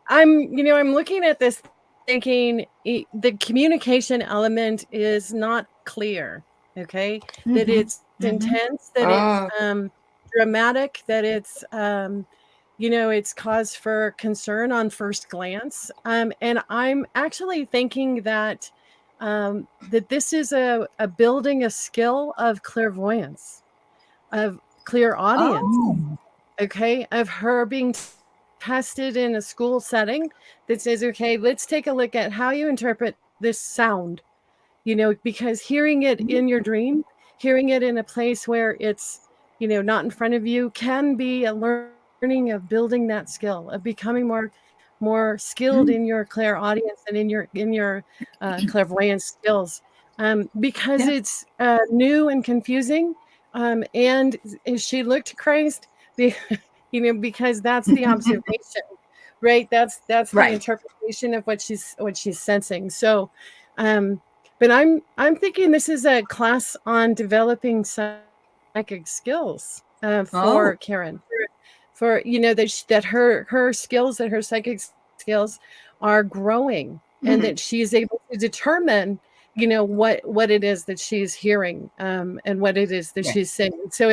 Speaker 2: I'm looking at this thinking the communication element is not clear. Okay. That it's intense, that it's dramatic, that it's it's cause for concern on first glance. And I'm actually thinking that that this is a building a skill of clairvoyance, of clear audience, okay, of her being tested in a school setting that says, okay, let's take a look at how you interpret this sound, because hearing it in your dream, hearing it in a place where it's, not in front of you, can be a learning of building that skill, of becoming more skilled in your clairaudience and in your clairvoyance skills, because it's new and confusing, and she looked crazed, because that's the observation, right? That's the interpretation of what she's sensing. So, but I'm thinking this is a class on developing psychic skills for Karen. For that her skills, that her psychic skills are growing, and that she's able to determine what it is that she's hearing, and what it is that she's saying. So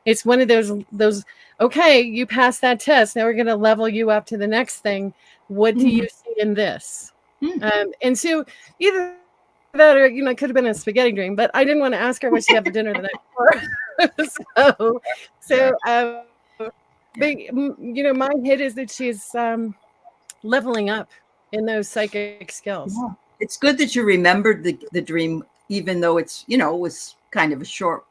Speaker 2: it's one of those okay, you passed that test, now we're going to level you up to the next thing. What do you see in this? And so either that, or it could have been a spaghetti dream, but I didn't want to ask her what she had for dinner the night before. But my hit is that she's leveling up in those psychic skills.
Speaker 1: It's good that you remembered the dream, even though it's was kind of a short.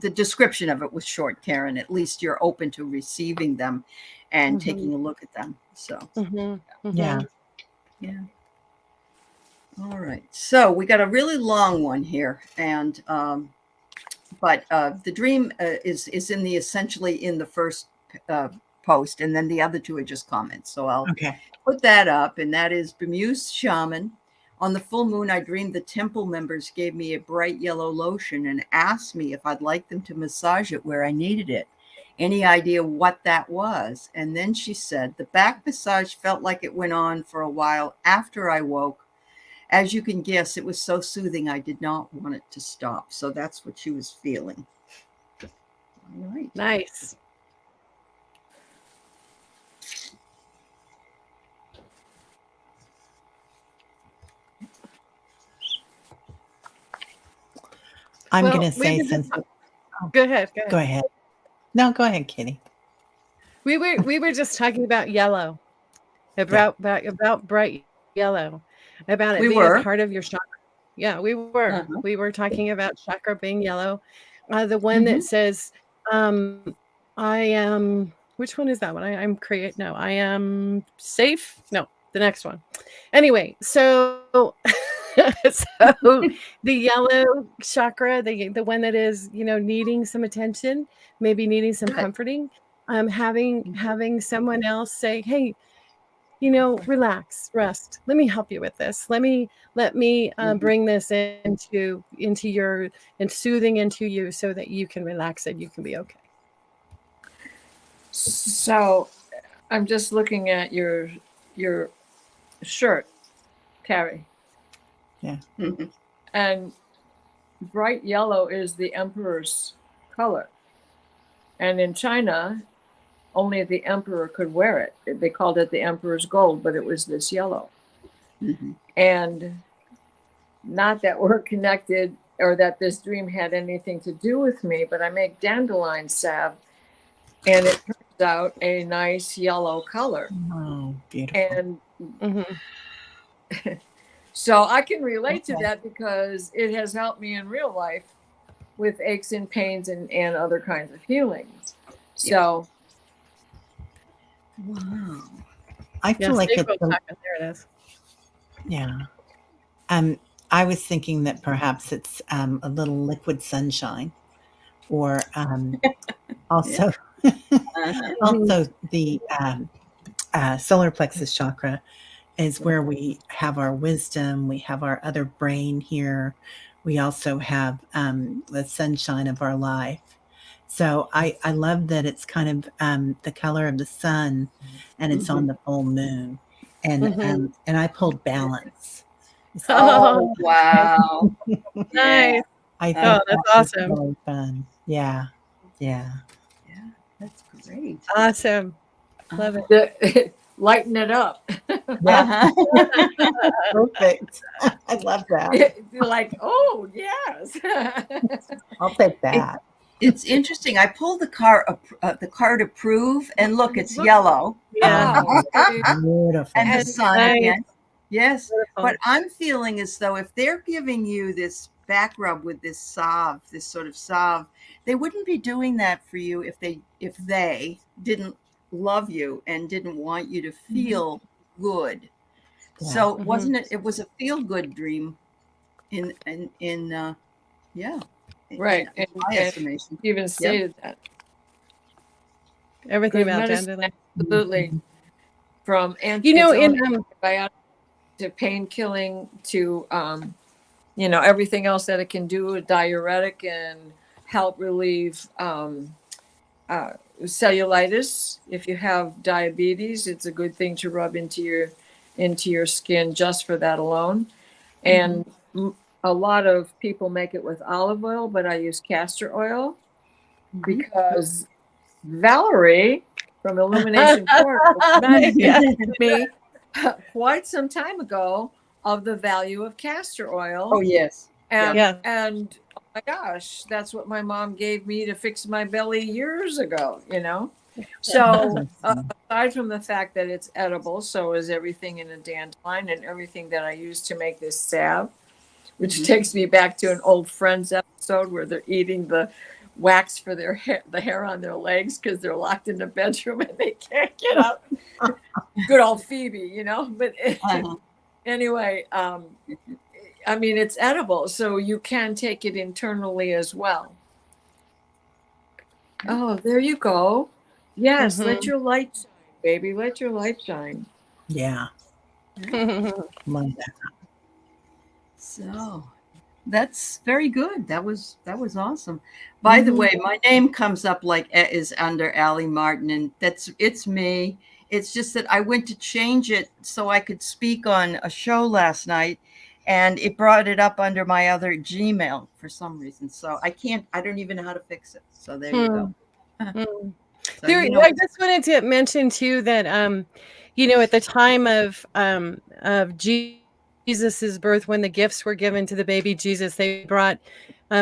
Speaker 1: The description of it was short, Karen. At least you're open to receiving them and taking a look at them. So
Speaker 4: yeah.
Speaker 1: All right. So we got a really long one here, and but the dream is essentially in the first post, and then the other two are just comments. So I'll put that up, and that is Bemuse Shaman. On the full moon, I dreamed the temple members gave me a bright yellow lotion and asked me if I'd like them to massage it where I needed it. Any idea what that was? And then she said, the back massage felt like it went on for a while after I woke. As you can guess, it was so soothing, I did not want it to stop. So that's what she was feeling. All right.
Speaker 2: Nice.
Speaker 4: I'm going to say
Speaker 2: Go ahead.
Speaker 4: Go ahead. No, go ahead, Kitty.
Speaker 2: We were just talking about yellow, about bright yellow, about it being a part of your chakra. Yeah, we were. We were talking about chakra being yellow. The one that says, I am. Which one is that one? I am safe. No, the next one. Anyway, so. So the yellow chakra, the one that is, needing some attention, maybe needing some comforting, having someone else say, hey, relax, rest. Let me help you with this. Let me bring this into your, and soothing into you so that you can relax and you can be okay.
Speaker 3: So I'm just looking at your shirt, Terry.
Speaker 4: Yeah.
Speaker 1: Mhm.
Speaker 3: And bright yellow is the emperor's color. And in China, only the emperor could wear it. They called it the emperor's gold, but it was this yellow.
Speaker 1: Mhm.
Speaker 3: And not that we're connected or that this dream had anything to do with me, but I make dandelion salve and it turns out a nice yellow color.
Speaker 4: Oh, beautiful.
Speaker 3: And
Speaker 2: Mm-hmm.
Speaker 3: so I can relate to that because it has helped me in real life with aches and pains and other kinds of healings. So,
Speaker 1: Wow.
Speaker 4: I feel like it's
Speaker 2: there it is.
Speaker 4: yeah. I was thinking that perhaps it's a little liquid sunshine, or also
Speaker 1: Uh-huh.
Speaker 4: also the solar plexus chakra is where we have our wisdom. We have our other brain here. We also have the sunshine of our life. So I love that it's kind of the color of the sun, and it's on the full moon, and I pulled balance. So
Speaker 1: Oh, wow.
Speaker 2: Nice.
Speaker 4: I think
Speaker 2: Oh, that's
Speaker 4: that was
Speaker 2: awesome.
Speaker 4: really fun. Yeah.
Speaker 1: Yeah, that's great.
Speaker 2: Awesome. Love it.
Speaker 3: lighten it up.
Speaker 4: Yeah.
Speaker 1: Uh-huh.
Speaker 4: Perfect. I love that.
Speaker 3: You're like, oh, yes.
Speaker 4: I'll take that.
Speaker 1: It's interesting. I pulled the card approve, and look, it's yellow.
Speaker 2: Yeah.
Speaker 3: Oh,
Speaker 4: Beautiful.
Speaker 1: And the
Speaker 2: That's
Speaker 1: sun
Speaker 2: nice.
Speaker 1: again. Yes.
Speaker 2: Beautiful.
Speaker 1: But I'm feeling as though if they're giving you this back rub with this salve, this sort of salve, they wouldn't be doing that for you if they didn't love you and didn't want you to feel good.
Speaker 4: Yeah.
Speaker 1: So wasn't it? It was a feel good dream. In yeah.
Speaker 3: right.
Speaker 1: In my estimation.
Speaker 3: Even stated that.
Speaker 2: Everything
Speaker 3: Good
Speaker 2: about
Speaker 3: medicine,
Speaker 2: dandelion.
Speaker 3: absolutely. From
Speaker 2: In
Speaker 3: antibiotics to pain killing to everything else that it can do, a diuretic and help relieve cellulitis. If you have diabetes, it's a good thing to rub into your skin just for that alone. And a lot of people make it with olive oil, but I use castor oil because Valerie from Illumination Portal mentioned me quite some time ago of the value of castor oil.
Speaker 1: Oh yes.
Speaker 3: And oh my gosh, that's what my mom gave me to fix my belly years ago, So aside from the fact that it's edible, so is everything in a dandelion and everything that I use to make this salve, which takes me back to an old Friends episode where they're eating the wax for their hair, the hair on their legs because they're locked in the bedroom and they can't get out. Good old Phoebe, But anyway, I mean, it's edible, so you can take it internally as well. Oh, there you go. Yes, let your light shine, baby. Let your light shine.
Speaker 4: Yeah. Love that.
Speaker 1: So that's very good. That was awesome. By the way, my name comes up like is under Allie Martin, and it's me. It's just that I went to change it so I could speak on a show last night, and it brought it up under my other Gmail for some reason. So I don't even know how to fix it. So there you go. So,
Speaker 2: I just wanted to mention too that at the time of Jesus's birth, when the gifts were given to the baby Jesus, they brought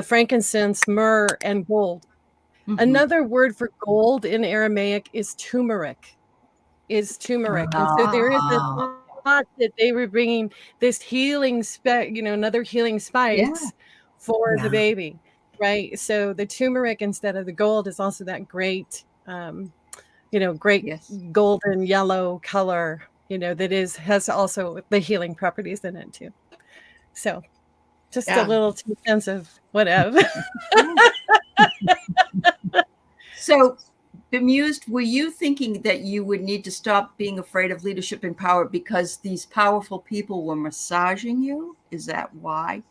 Speaker 2: frankincense, myrrh, and gold. Another word for gold in Aramaic is turmeric. And so there is a thought that they were bringing this healing another healing spice for the baby, right? So the turmeric instead of the gold is also that great great golden yellow color, that has also the healing properties in it too. So just a little 2 cents of whatever.
Speaker 1: So bemused, were you thinking that you would need to stop being afraid of leadership and power because these powerful people were massaging you? Is that why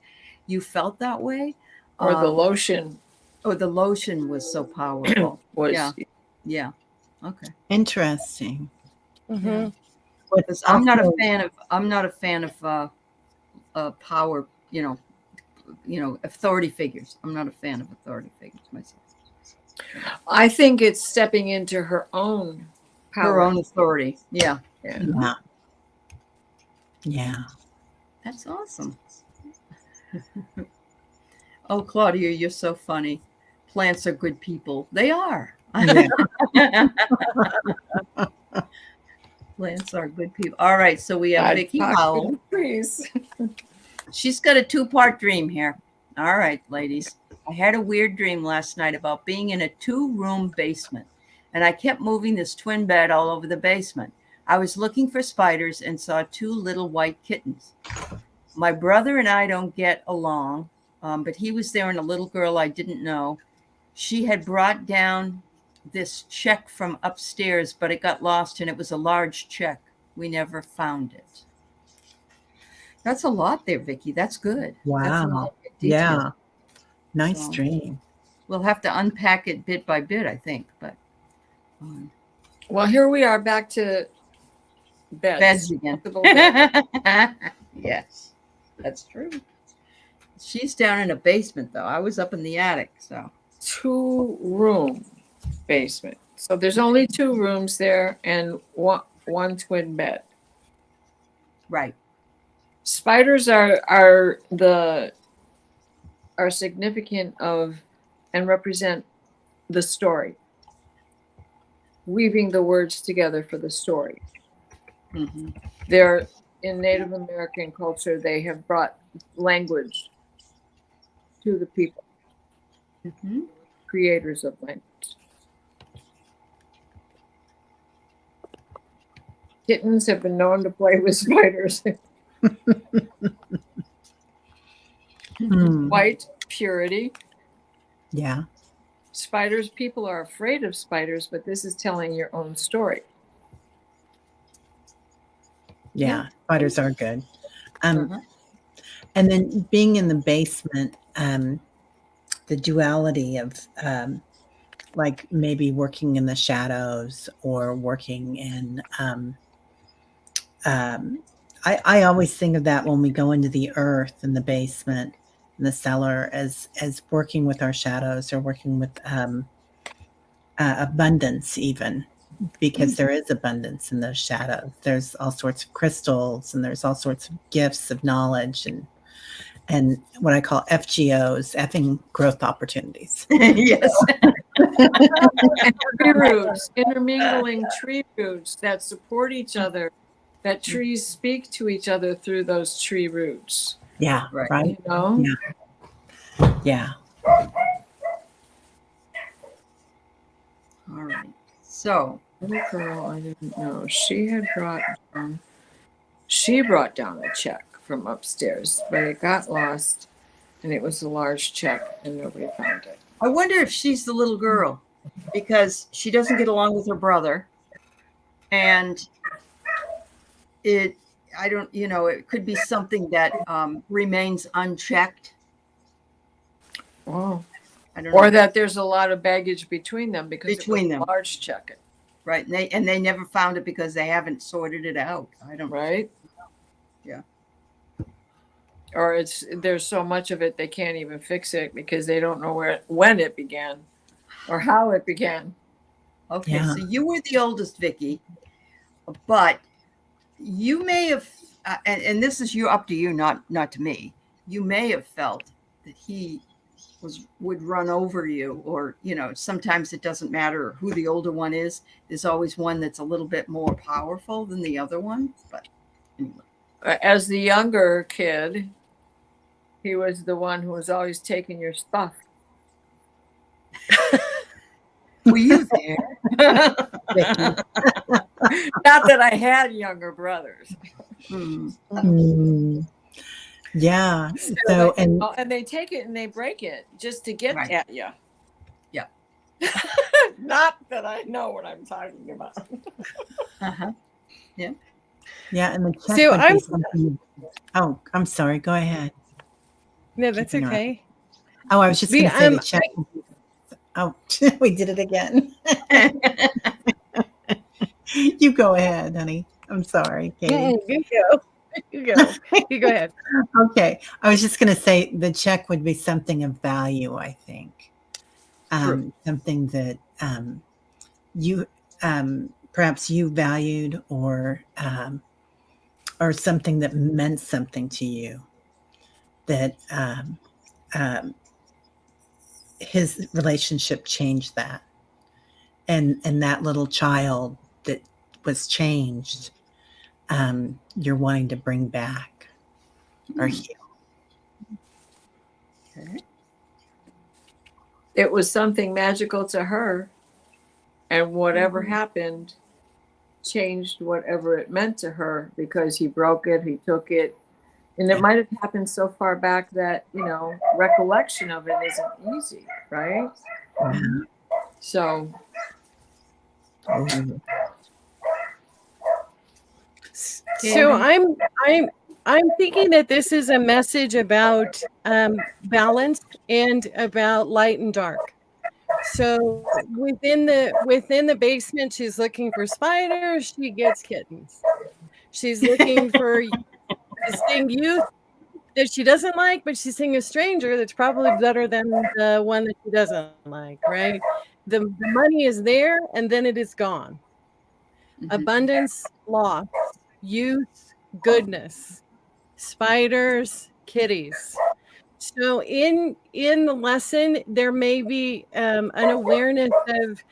Speaker 1: you felt that way?
Speaker 3: Or the lotion.
Speaker 1: Or the lotion was so powerful.
Speaker 3: Was
Speaker 1: Yeah. Okay.
Speaker 4: Interesting.
Speaker 2: Mhm.
Speaker 1: Because I'm not a fan of power, authority figures. I'm not a fan of authority figures myself.
Speaker 3: I think it's stepping into her own power.
Speaker 1: Her own authority. Yeah.
Speaker 4: Yeah. Yeah.
Speaker 1: That's awesome. Oh, Claudia, you're so funny. Plants are good people. They are. Plants are good people. All right, so we have Vicki Howell.
Speaker 3: Please.
Speaker 1: She's got a 2-part dream here. All right, ladies. I had a weird dream last night about being in a 2-room basement, and I kept moving this twin bed all over the basement. I was looking for spiders and saw 2 little white kittens. My brother and I don't get along, but he was there and a little girl I didn't know. She had brought down this check from upstairs, but it got lost and it was a large check. We never found it. That's a lot there, Vicki. That's good.
Speaker 4: Wow.
Speaker 1: That's a lot of detail.
Speaker 4: Yeah. Nice dream.
Speaker 1: We'll have to unpack it bit by bit, I think. But
Speaker 3: well, here we are back to
Speaker 1: beds again.
Speaker 3: Bed.
Speaker 1: Yes, that's true. She's down in a basement, though. I was up in the attic, so
Speaker 3: 2-room basement. So there's only 2 rooms there and one twin bed.
Speaker 1: Right.
Speaker 3: Spiders are significant of and represent the story, weaving the words together for the story.
Speaker 1: Mm-hmm.
Speaker 3: They're in Native American culture. They have brought language to the people, creators of language. Kittens have been known to play with spiders. White purity.
Speaker 4: Yeah.
Speaker 3: Spiders, people are afraid of spiders, but this is telling your own story.
Speaker 4: Yeah. Spiders are good. And then being in the basement, the duality of like maybe working in the shadows or working in I always think of that when we go into the earth and the basement and the cellar as working with our shadows or working with abundance, even because there is abundance in those shadows. There's all sorts of crystals and there's all sorts of gifts of knowledge and what I call FGOs, effing growth opportunities.
Speaker 1: Yes.
Speaker 3: Tree roots, intermingling tree roots that support each other, that trees speak to each other through those tree roots.
Speaker 4: Yeah, right.
Speaker 3: You know?
Speaker 4: Yeah.
Speaker 1: All right. So,
Speaker 3: little girl, I didn't know. She brought down a check from upstairs, but it got lost, and it was a large check, and nobody found it.
Speaker 1: I wonder if she's the little girl because she doesn't get along with her brother, and it could be something that remains unchecked.
Speaker 3: Oh,
Speaker 1: I don't know.
Speaker 3: Or that there's a lot of baggage between them because it was a large check.
Speaker 1: Right, and they never found it because they haven't sorted it out. I don't.
Speaker 3: Right.
Speaker 1: Yeah.
Speaker 3: Or there's so much of it they can't even fix it because they don't know when it began or how it began.
Speaker 1: Okay, so you were the oldest, Vicki, but you may have, and this is up to you, not to me. You may have felt that he would run over you, or sometimes it doesn't matter who the older one is. There's always one that's a little bit more powerful than the other one. But anyway,
Speaker 3: as the younger kid, he was the one who was always taking your stuff.
Speaker 1: Were you there?
Speaker 3: Not that I had younger brothers.
Speaker 4: Yeah. So
Speaker 3: and they take it and they break it just to get at you.
Speaker 1: Yeah.
Speaker 3: Not that I know what I'm talking about.
Speaker 1: Uh-huh.
Speaker 4: Yeah, and the check
Speaker 2: So
Speaker 4: would
Speaker 2: I'm
Speaker 4: be something. Oh, I'm sorry. Go ahead.
Speaker 2: no, that's
Speaker 4: Keep interrupting.
Speaker 2: okay.
Speaker 4: Oh, I was just
Speaker 2: The
Speaker 4: going to say the check. Oh, we did it again. You go ahead, honey. I'm sorry, Katie.
Speaker 2: You go. You go. You go ahead.
Speaker 4: Okay. I was just going to say the check would be something of value, I think.
Speaker 1: True.
Speaker 4: Something that you perhaps you valued or something that meant something to you that um, his relationship changed that. And that little child that was changed, you're wanting to bring back or heal.
Speaker 1: Okay.
Speaker 3: It was something magical to her, and whatever happened changed whatever it meant to her because he broke it, he took it, and it might have happened so far back that recollection of it isn't easy, right?
Speaker 4: Yeah.
Speaker 3: So
Speaker 2: So I'm thinking that this is a message about balance and about light and dark. So within the basement, she's looking for spiders. She gets kittens. She's looking for seeing youth that she doesn't like, but she's seeing a stranger that's probably better than the one that she doesn't like. Right? The money is there, and then it is gone. Abundance, loss, youth, goodness, spiders, kitties. So in the lesson, there may be an awareness of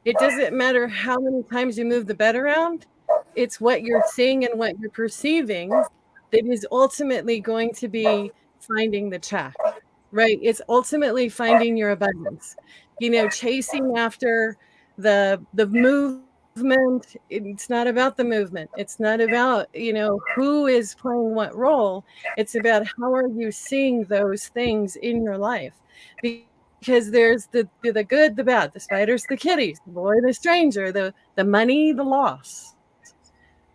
Speaker 2: it doesn't matter how many times you move the bed around, it's what you're seeing and what you're perceiving that is ultimately going to be finding the check, right? It's ultimately finding your abundance. Chasing after the movement. It's not about the movement. It's not about, who is playing what role. It's about how are you seeing those things in your life. Because there's the good, the bad, the spiders, the kitties, the boy, the stranger, the money, the loss.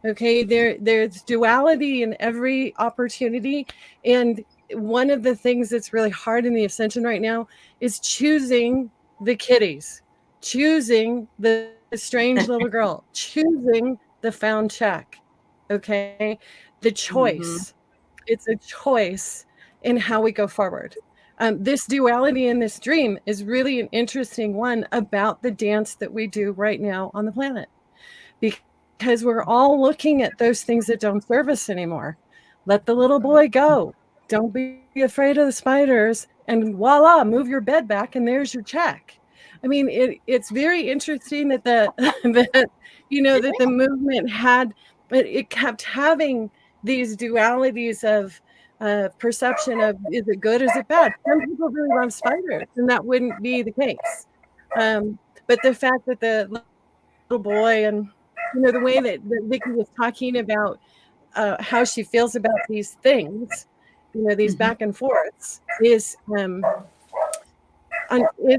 Speaker 2: Okay, there's duality in every opportunity. And one of the things that's really hard in the ascension right now is choosing the kitties, choosing the strange little girl, choosing the found check. Okay, the choice. It's a choice in how we go forward. This duality in this dream is really an interesting one about the dance that we do right now on the planet. Because we're all looking at those things that don't serve us anymore. Let the little boy go. Don't be afraid of the spiders. And voila, move your bed back and there's your check. I mean, it's very interesting that that the movement had, but it kept having these dualities of perception of is it good, is it bad? Some people really love spiders, and that wouldn't be the case. But the fact that the little boy and the way that Vicki was talking about how she feels about these things, these back and forths, is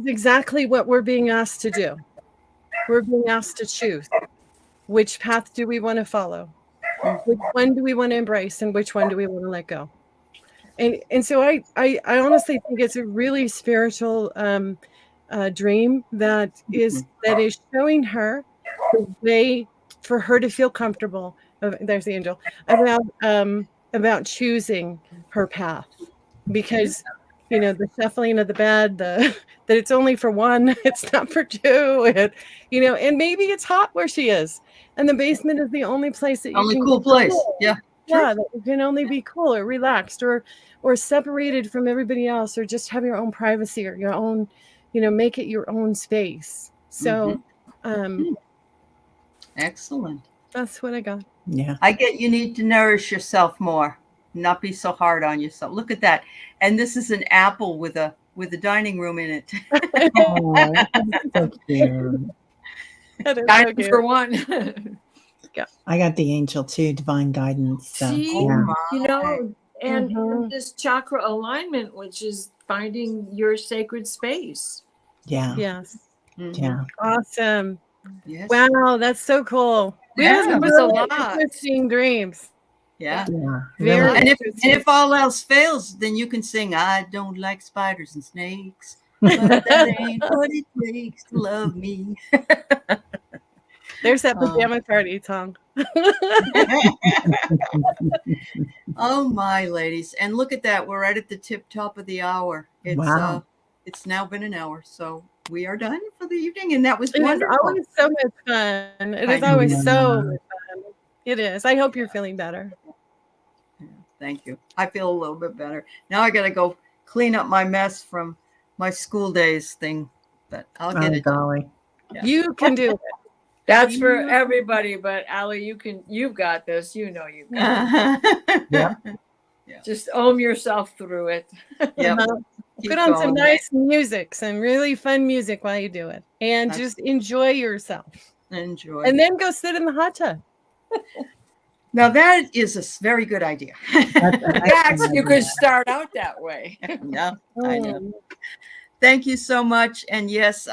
Speaker 2: exactly what we're being asked to do. We're being asked to choose. Which path do we want to follow? Which one do we want to embrace, and which one do we want to let go? And so I honestly think it's a really spiritual dream that is showing her the way for her to feel comfortable. There's the angel about choosing her path, because the shuffling of the bed, that it's only for one, it's not for two, and maybe it's hot where she is, and the basement is the only place that you can
Speaker 1: cool place. Yeah.
Speaker 2: Yeah, that you can only be cool or relaxed or separated from everybody else, or just have your own privacy or your own, make it your own space. So
Speaker 1: excellent.
Speaker 2: That's what I got.
Speaker 4: Yeah.
Speaker 1: I get you need to nourish yourself more, not be so hard on yourself. Look at that. And this is an apple with a dining room in it.
Speaker 4: Oh, so cute.
Speaker 2: That is so
Speaker 3: dining
Speaker 2: cute.
Speaker 3: for one.
Speaker 4: I got the angel too, divine guidance. So,
Speaker 3: See,
Speaker 4: yeah.
Speaker 3: and this chakra alignment, which is finding your sacred space.
Speaker 4: Yeah.
Speaker 2: Yes.
Speaker 1: Mhm.
Speaker 4: Yeah.
Speaker 2: Awesome.
Speaker 1: Yes.
Speaker 2: Wow, that's so cool.
Speaker 1: Yeah.
Speaker 2: That
Speaker 3: was a lot.
Speaker 2: Interesting dreams.
Speaker 1: Yeah.
Speaker 4: Yeah.
Speaker 2: Very
Speaker 4: Really.
Speaker 1: And
Speaker 2: interesting.
Speaker 1: if all else fails, then you can sing "I don't like spiders and snakes, but that ain't what it takes to love me."
Speaker 2: There's that
Speaker 1: Um,
Speaker 2: pajama party song.
Speaker 1: Oh my ladies. And look at that. We're right at the tip top of the hour.
Speaker 4: Wow.
Speaker 1: It's now been an hour. So we are done for the evening. And that was
Speaker 2: It is
Speaker 1: wonderful.
Speaker 2: always so much fun. It
Speaker 1: I
Speaker 2: is always
Speaker 4: know.
Speaker 2: so much fun. It is. I hope you're feeling better.
Speaker 1: Yeah, thank you. I feel a little bit better. Now I gotta go clean up my mess from my school days thing. But I'll get
Speaker 4: Oh,
Speaker 1: it done.
Speaker 4: golly.
Speaker 1: Yeah.
Speaker 2: You can do it.
Speaker 3: That's for everybody, but Allie, you've got this. You know you've got it.
Speaker 4: Yeah.
Speaker 3: Just ohm yourself through it.
Speaker 1: Yep.
Speaker 2: Uh-huh.
Speaker 1: Keep
Speaker 2: Put on some
Speaker 1: going.
Speaker 2: nice music, some really fun music while you do it, and
Speaker 1: That's-
Speaker 2: just enjoy yourself.
Speaker 1: Enjoy.
Speaker 2: And then go sit in the hot tub.
Speaker 1: Now that is a very good idea.
Speaker 3: Yes, you could start out that way.
Speaker 1: Yeah, I know. Thank you so much. And yes,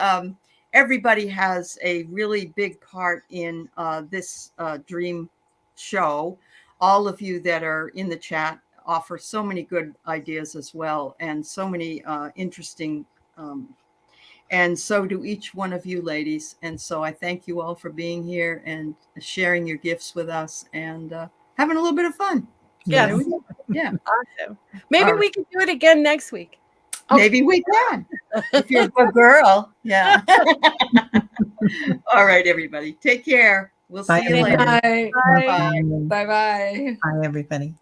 Speaker 1: everybody has a really big part in this dream show. All of you that are in the chat offer so many good ideas as well, and so many interesting, and so do each one of you ladies. And so I thank you all for being here and sharing your gifts with us and having a little bit of fun.
Speaker 2: Yes.
Speaker 1: Yeah.
Speaker 2: Awesome. Maybe
Speaker 1: All right.
Speaker 2: we can do it again next week.
Speaker 1: Maybe we can. If you're a good girl. Yeah. All right, everybody. Take care. We'll
Speaker 4: Bye,
Speaker 1: see you later.
Speaker 4: everybody.
Speaker 3: Bye.
Speaker 2: Bye.
Speaker 3: Bye bye.
Speaker 4: Bye, everybody.